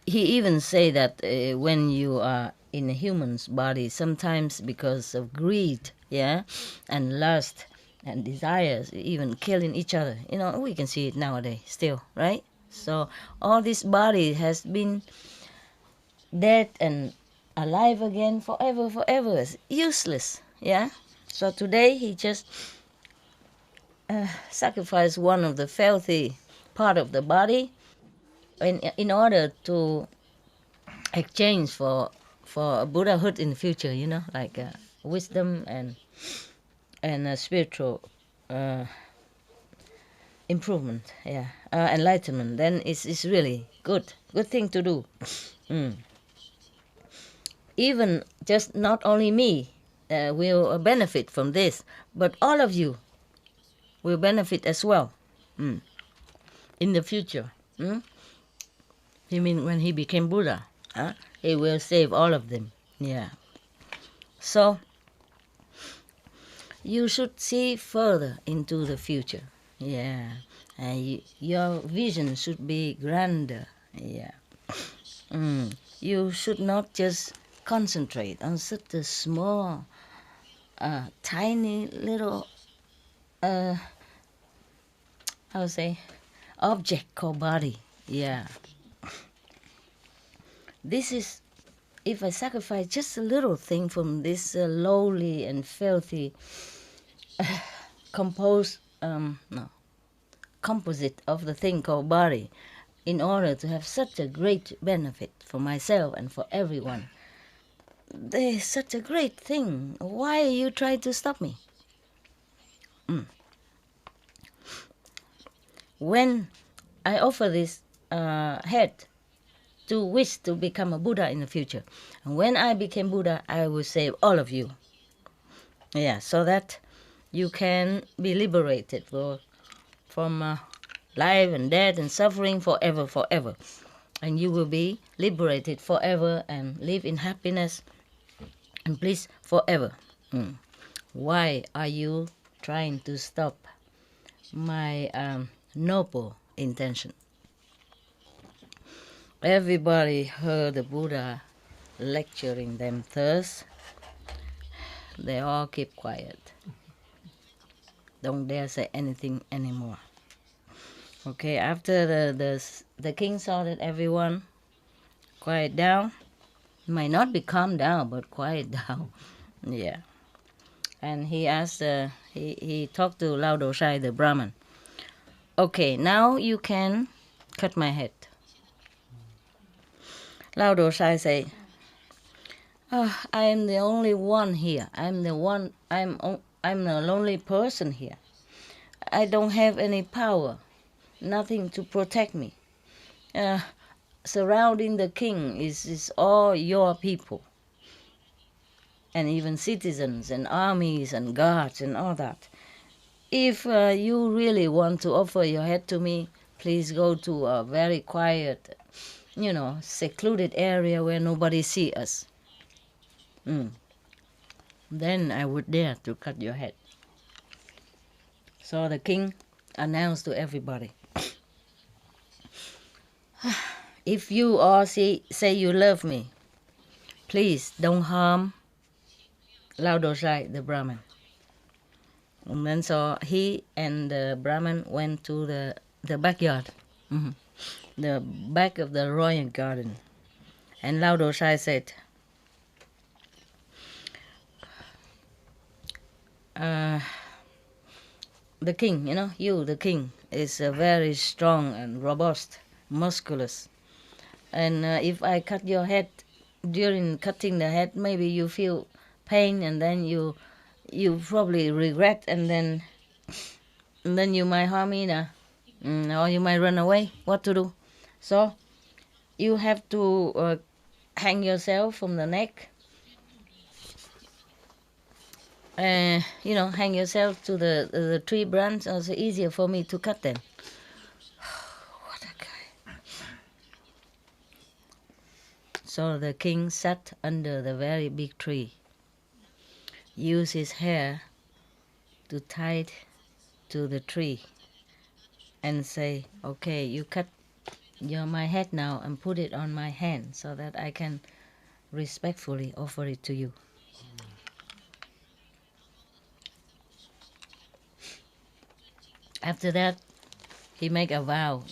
He even say that when you are in a human's body, sometimes because of greed, yeah, and lust and desires, even killing each other. We can see it nowadays still, right? So all this body has been dead and alive again forever. It's useless, yeah? So today he just sacrificed one of the filthy part of the body in order to exchange for Buddhahood in the future, like wisdom and spiritual improvement, yeah, enlightenment. Then it's really good thing to do. Even just not only me will benefit from this, but all of you will benefit as well in the future. You mean when he became Buddha, he will save all of them, yeah. So you should see further into the future, yeah, and your vision should be grander, yeah. You should not just concentrate on such a small, tiny little, object called body, yeah. This is, if I sacrifice just a little thing from this lowly and filthy composite of the thing called body, in order to have such a great benefit for myself and for everyone. There's such a great thing. Why are you trying to stop me? When I offer this head to wish to become a Buddha in the future, and when I became Buddha, I will save all of you. Yeah, so that you can be liberated from life and death and suffering forever. And you will be liberated forever and live in happiness and bliss forever. Why are you trying to stop my noble intention. Everybody heard the Buddha lecturing them thus. They all keep quiet. Don't dare say anything anymore. Okay, after the king saw that everyone quiet down, might not be calm down, but quiet down. Yeah. And he asked, he talked to Lao Dosai, the Brahmin. Okay, now you can cut my head. Lao Dosai say, oh, I am the only one here. I'm the lonely person here. I don't have any power, nothing to protect me. Surrounding the king is all your people, and even citizens and armies and guards and all that. If you really want to offer your head to me, please go to a very quiet, secluded area where nobody see us. Then I would dare to cut your head. So the king announced to everybody, if you all say you love me, please don't harm Lao Dosai, the Brahmin. And then so he and the Brahmin went to the backyard, the back of the royal garden. And Lao Dosai said, the king, the king, is very strong and robust, musculous. And if I cut your head, during cutting the head, maybe you feel pain, and then you probably regret, and then you might harm me, or you might run away. What to do? So you have to hang yourself from the neck. Hang yourself to the tree branch. So it's easier for me to cut them. What a guy! So the king sat under the very big tree, used his hair to tie it to the tree, and say, okay, you cut my head now and put it on my hand so that I can respectfully offer it to you. After that, he make a vow,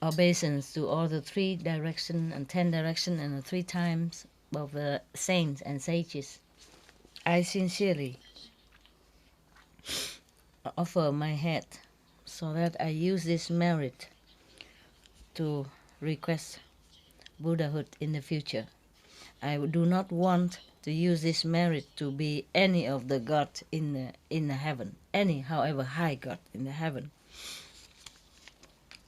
obeisance to all the 3 direction and 10 direction and the 3 times of the saints and sages. I sincerely offer my head so that I use this merit to request Buddhahood in the future. I do not want to use this merit to be any of the gods in the heaven, any however high god in the heaven.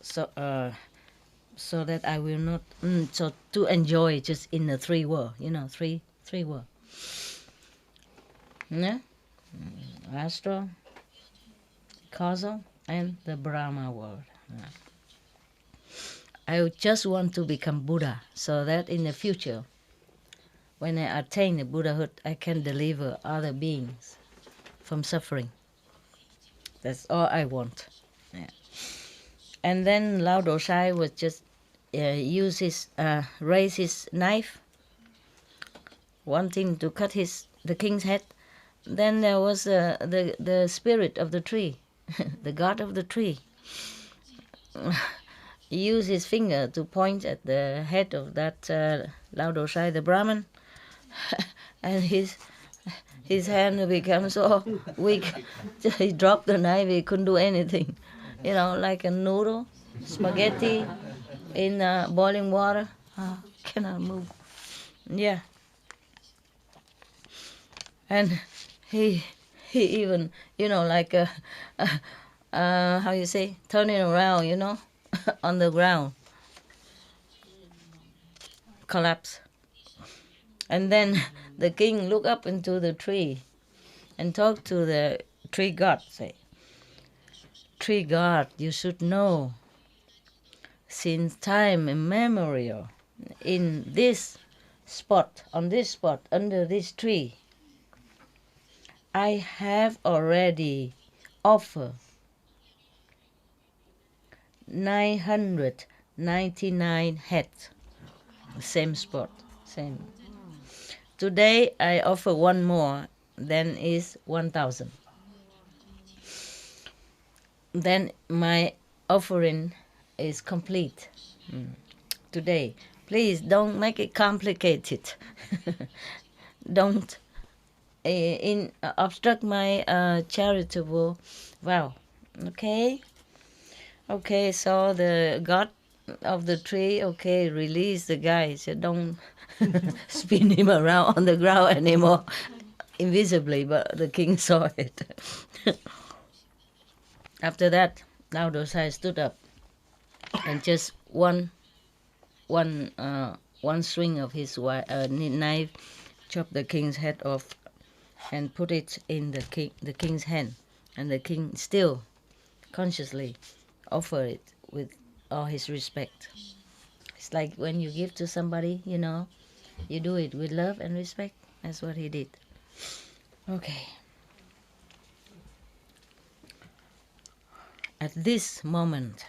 So that I will not so to enjoy just in the 3 world, 3 world. Yeah? Astral, causal, and the Brahma world. Yeah. I just want to become Buddha so that in the future, when I attain the Buddhahood, I can deliver other beings from suffering. That's all I want. Yeah. And then Lao Dosai would just raise his knife, wanting to cut the king's head. Then there was the spirit of the tree, the god of the tree. He used his finger to point at the head of that Lao Dosai, the Brahmin, and his hand became so weak. He dropped the knife. He couldn't do anything. Like a noodle, spaghetti in boiling water. Cannot move. Yeah. And he even, like how you say, turning around, on the ground, collapse. And then the king looked up into the tree and talked to the tree god, say, tree god, you should know, since time immemorial, on this spot, under this tree, I have already offered 999 heads. Same spot, same. Today I offer one more, then is 1,000. Then my offering is complete today. Please don't make it complicated. Don't obstruct my charitable vow. Okay? Okay, so the god of the tree, okay, release the guy. So don't spin him around on the ground anymore invisibly, but the king saw it. After that, Lao Dosai stood up and just one swing of his knife chopped the king's head off and put it in the king's hand, and the king still consciously offered it with all his respect. It's like when you give to somebody, you know, you do it with love and respect. That's what he did. Okay. At this moment,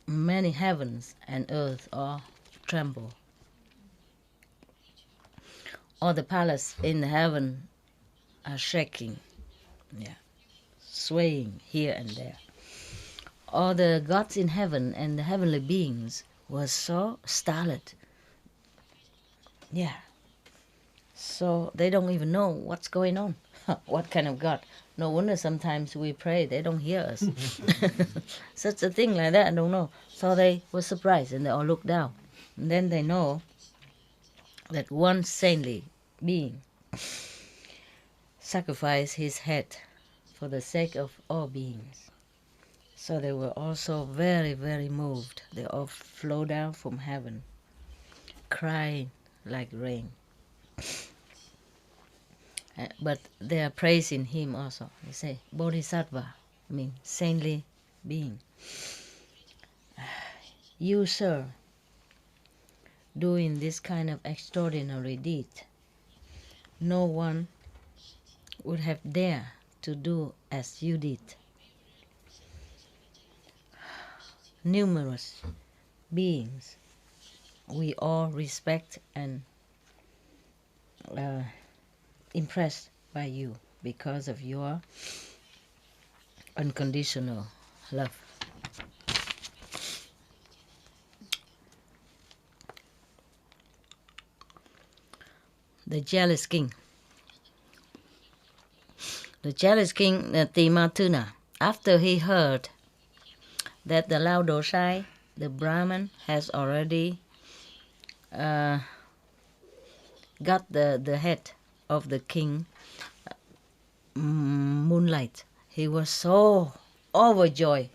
many heavens and earth all tremble. All the palace in heaven are shaking, swaying here and there. All the gods in heaven and the heavenly beings were so startled. So they don't even know what's going on. What kind of God? No wonder sometimes we pray, they don't hear us. Such a thing like that, I don't know. So they were surprised and they all looked down. And then they know that one saintly being sacrificed his head for the sake of all beings. So they were also very, very moved. They all flow down from heaven, crying like rain. But they are praising him also. They say, Bodhisattva, I mean, saintly being. You, sir, doing this kind of extraordinary deed, no one would have dared to do as you did. Numerous beings, we all respect and impressed by you because of your unconditional love. The jealous king. The jealous king, Timatuna, after he heard that the Lao Dosai, the Brahman, has already got the head of the king, Moonlight, he was so overjoyed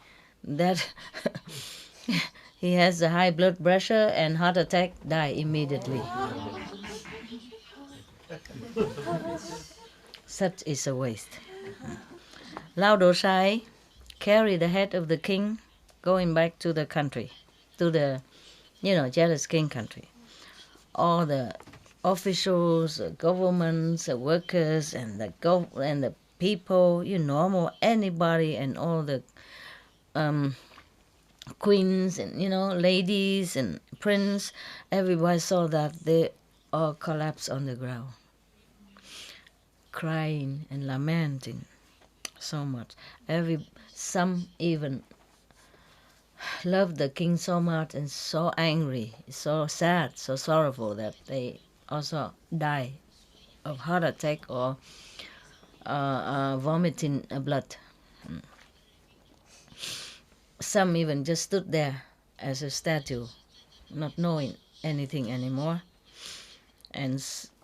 that he has a high blood pressure and heart attack, die immediately. Such is a waste. Lao Dosai carried the head of the king going back to the country, to the, jealous king country. All the officials, governments, workers, and the people, normal anybody, and all the queens and ladies and prince, everybody saw that they all collapsed on the ground, crying and lamenting so much. Some even loved the king so much and so angry, so sad, so sorrowful that they also die of heart attack or vomiting blood. Some even just stood there as a statue, not knowing anything anymore. And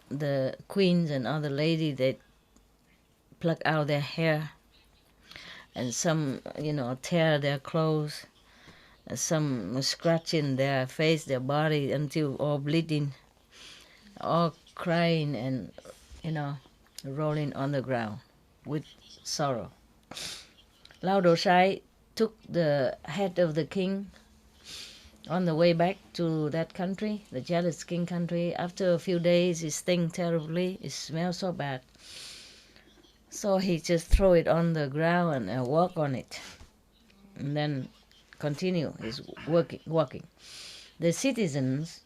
the queens and other ladies, they pluck out their hair, and some, tear their clothes, some scratching their face, their body until all bleeding, all crying and, rolling on the ground with sorrow. Lao Dosai took the head of the king on the way back to that country, the jealous king country. After a few days, it stinks terribly. It smells so bad. So he just threw it on the ground and walk on it. and then continue his walking. The citizens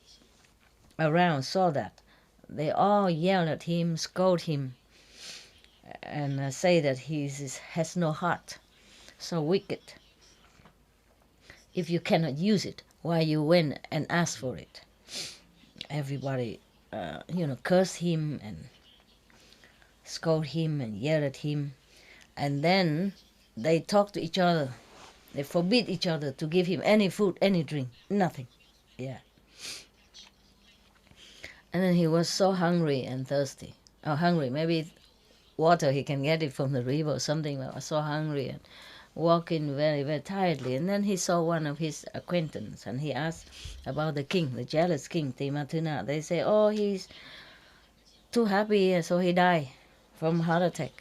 around saw that. They all yelled at him, scolded him, and say that he has no heart, so wicked. If you cannot use it, why you went and asked for it? Everybody, cursed him and scolded him and yelled at him. And then they talked to each other. They forbid each other to give him any food, any drink, nothing. Yeah. And then he was so hungry and thirsty. Oh, hungry, maybe water, he can get it from the river or something. But was so hungry and walking very, very tiredly. And then he saw one of his acquaintance and he asked about the king, the jealous king, Timatuna. They say, oh, he's too happy, and so he died from heart attack.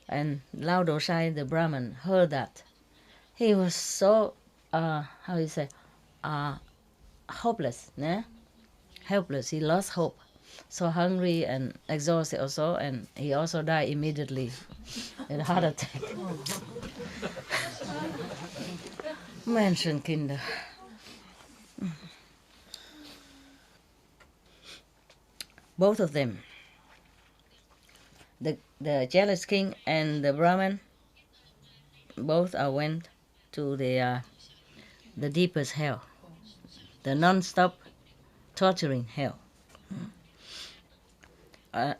And Lao Dosai, the Brahmin, heard that. He was so, hopeless, né? Helpless. He lost hope. So hungry and exhausted also, and he also died immediately in a heart attack. Menschenkinder. Both of them, the jealous king and the Brahmin, both went to the deepest hell, the non-stop torturing hell.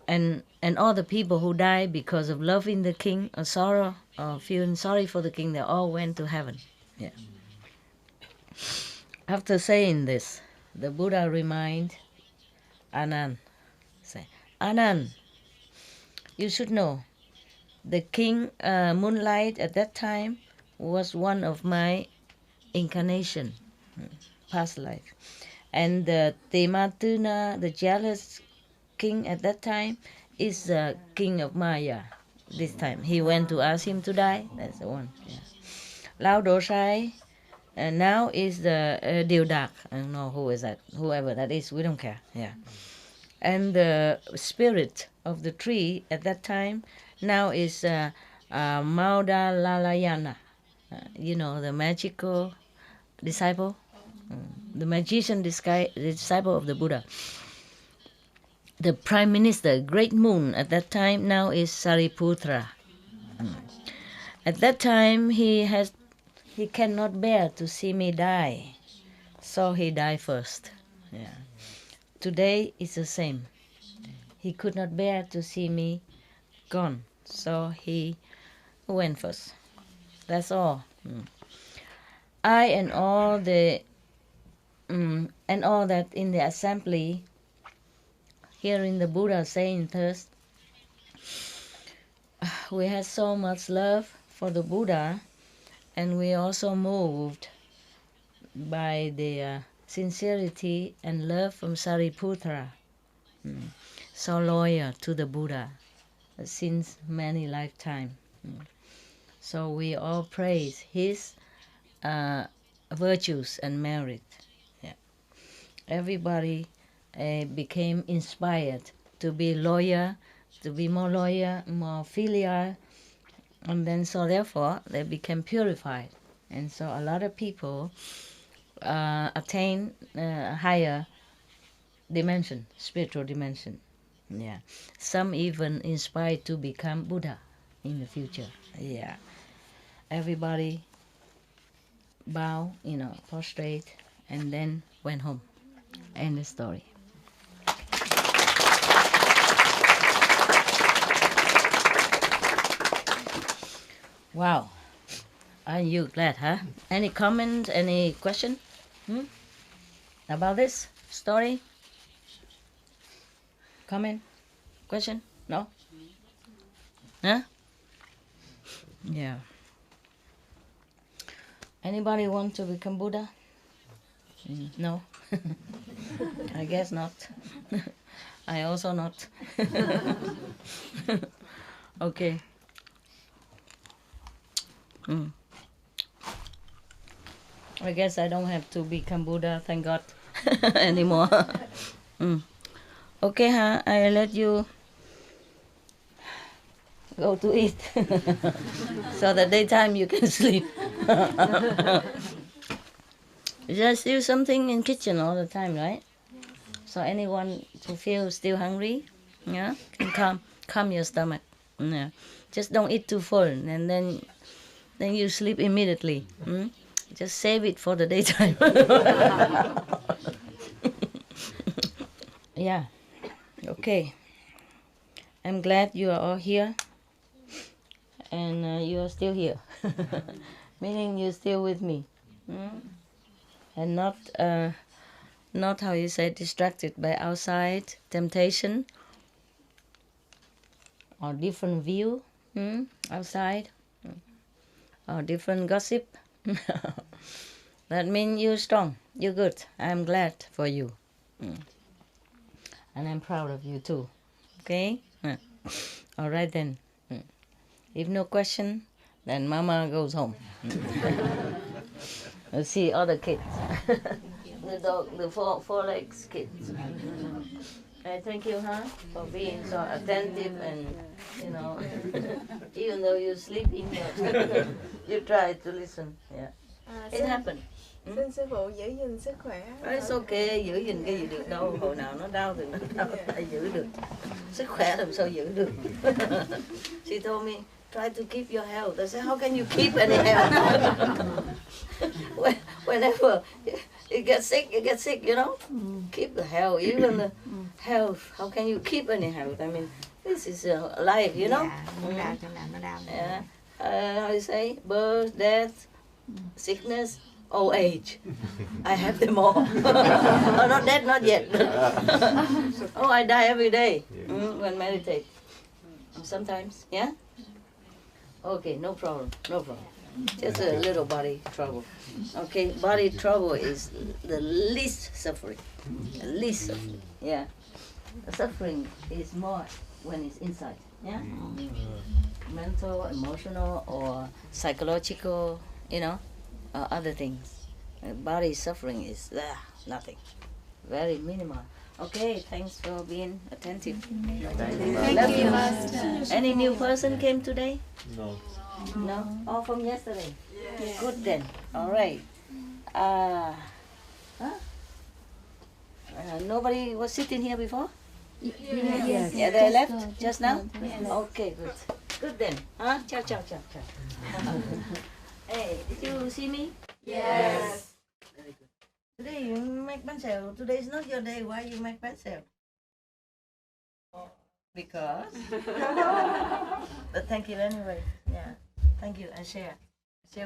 And all the people who died because of loving the king or sorrow or feeling sorry for the king, they all went to heaven. Yeah. After saying this, the Buddha reminded Anand, say, Anand, you should know, the king Moonlight at that time was one of my incarnation, past life. And the Tematuna, the jealous king at that time, is the king of Maya. This time he went to ask him to die. That's the one. Yeah. Lao Dosai now is the Deodak. I don't know who is that. Whoever that is, we don't care. Yeah. And the spirit of the tree at that time now is Maudalalayana. The magical disciple, the magician disciple of the Buddha. The prime minister, great moon at that time now is Sariputra. At that time he cannot bear to see me die, so he died first. Yeah. Today is the same. He could not bear to see me gone, so he went first. That's all. I and all that in the assembly, hearing the Buddha saying thus, we had so much love for the Buddha, and we also moved by the sincerity and love from Sariputra, so loyal to the Buddha since many lifetimes. So we all praise his virtues and merit. Yeah. Everybody became inspired to be loyal, to be more loyal, more filial, and then so therefore they became purified. And so a lot of people attain higher dimension, spiritual dimension. Yeah. Some even inspired to become Buddha in the future. Yeah. Everybody bow, prostrate, and then went home. End the story. Wow. Are you glad, huh? Any comment, any question about this story? Comment? Question? No? Huh? Yeah. Anybody want to become Buddha? No? I guess not. I also not. Okay. I guess I don't have to become Buddha, thank God, anymore. Okay, I let you go to eat. So the daytime you can sleep. You just do something in kitchen all the time, right? So anyone who feels still hungry, yeah, can calm your stomach. Yeah. Just don't eat too full, and then you sleep immediately. Just save it for the daytime. Yeah. Okay. I'm glad you are all here, and you are still here, meaning you're still with me, and not how you say distracted by outside temptation or different view outside or different gossip. That means you're strong, you're good. I'm glad for you, and I'm proud of you too. Okay. All right then. If no question, then Mama goes home. We'll see other kids. The dog, the four legs kids. Thank you, for being so attentive and, even though you're sleeping, you try to listen. Yeah, it happened. Xin sư phụ giữ gìn sức khỏe. It's okay, giữ gìn cái gì được đâu, hồi nào nó đau thì nó đau, phải giữ được. Sức khỏe làm sao giữ được. She told me, try to keep your health. I said, how can you keep any health? Whenever you get sick, Keep the health, even the health. How can you keep any health? I mean, this is life, Dạ, nó đau chỗ nào nó đau. Yeah. How you say? Birth, death, sickness, old age. I have them all. Oh, not dead, not yet. Oh, I die every day when meditate. Sometimes, yeah? Okay, no problem. Just a little body trouble. Okay, body trouble is the least suffering. Yeah. The suffering is more when it's inside, yeah? Mental, emotional, or psychological, or other things. Body suffering is nothing. Very minimal. Okay, thanks for being attentive. Thank you, Master. Any new person came today? No. No? All from yesterday? Yes. Good then. All right. Nobody was sitting here before? Yes. Yeah, they left just now? Yes. Okay, good. Good then. Ciao. Hey, did you see me? Yes. Very good. Today you make pancel. Today is not your day. Why you make pancel? Because. But thank you anyway. Yeah. Thank you. I share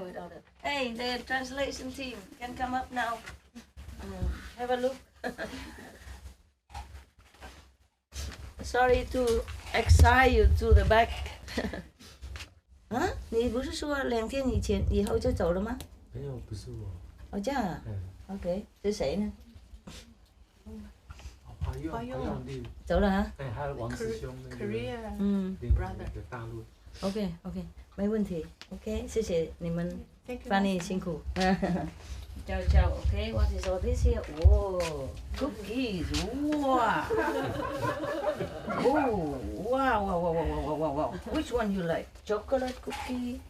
with others. Hey, the translation team can come up now. Have a look. Sorry to excite you to the back. 你不是说2天以后就走了吗？没有，不是我。哦，这样啊。OK， 是谁呢？华用力。走了啊？还有王师兄那个。Korea. brother 大陆。OK， 没问题。OK， 谢谢你们翻译辛苦。ciao. Okay, what is all this here? Whoa, cookies. Wow. Oh, wow. Which one you like? Chocolate cookie?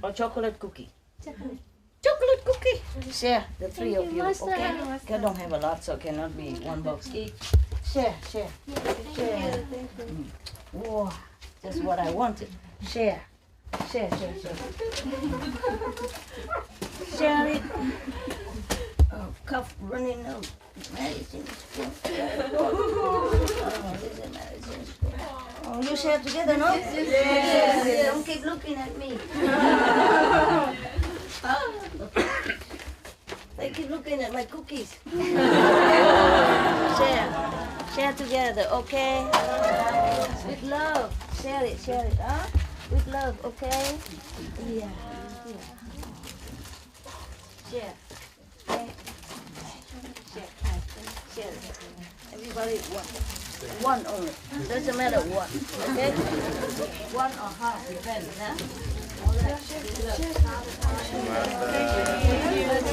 Or chocolate cookie? Chocolate cookie. Share, the three of you, okay? I don't have a lot, so cannot be one box each. Share. Wow, just what I wanted. Share. Share it. Oh, cough running out. Medicine. Oh, this is medicine. Oh, you share together, no? Yes. Don't keep looking at me. They keep looking at my cookies. Share together, okay? With love. Share it, huh? With love, okay? Yeah. Share. Okay. Share. Everybody one only. Doesn't matter what. Okay? One or half, depends, huh? All right.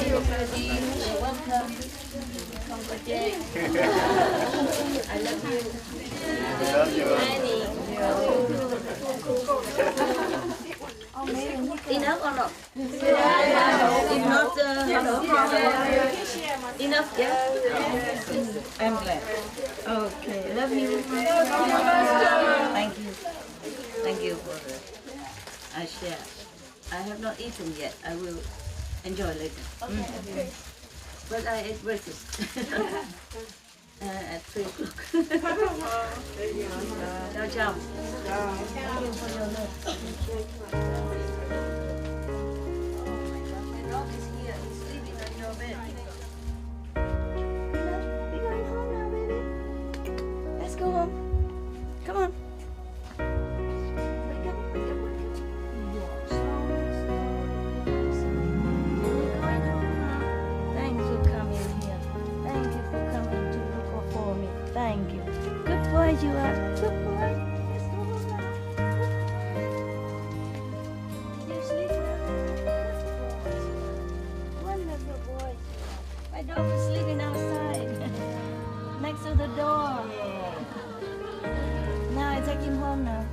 You're welcome. Come for Jay. I love you. I love you. Annie. everywhere. Okay, love you. Thank you. Thank you for the I share. I have not eaten yet. I will enjoy later. Okay. But I ate breakfast at 3 o'clock. Ciao, ciao. Thank you for your love. Oh my God, the dog is here. He's sleeping on your bed. We're going home now, baby. Let's go home. Come on. Wake up, wake up, wake up. Slowly, slowly. We're going home now. Thanks for coming here. Thank you for coming to look for me. Thank you. Good boy you are. Good boy. Let's go home now. Did you sleep well? Wonderful boy. My dog is sleeping outside. Next to the door. Now I take him home now.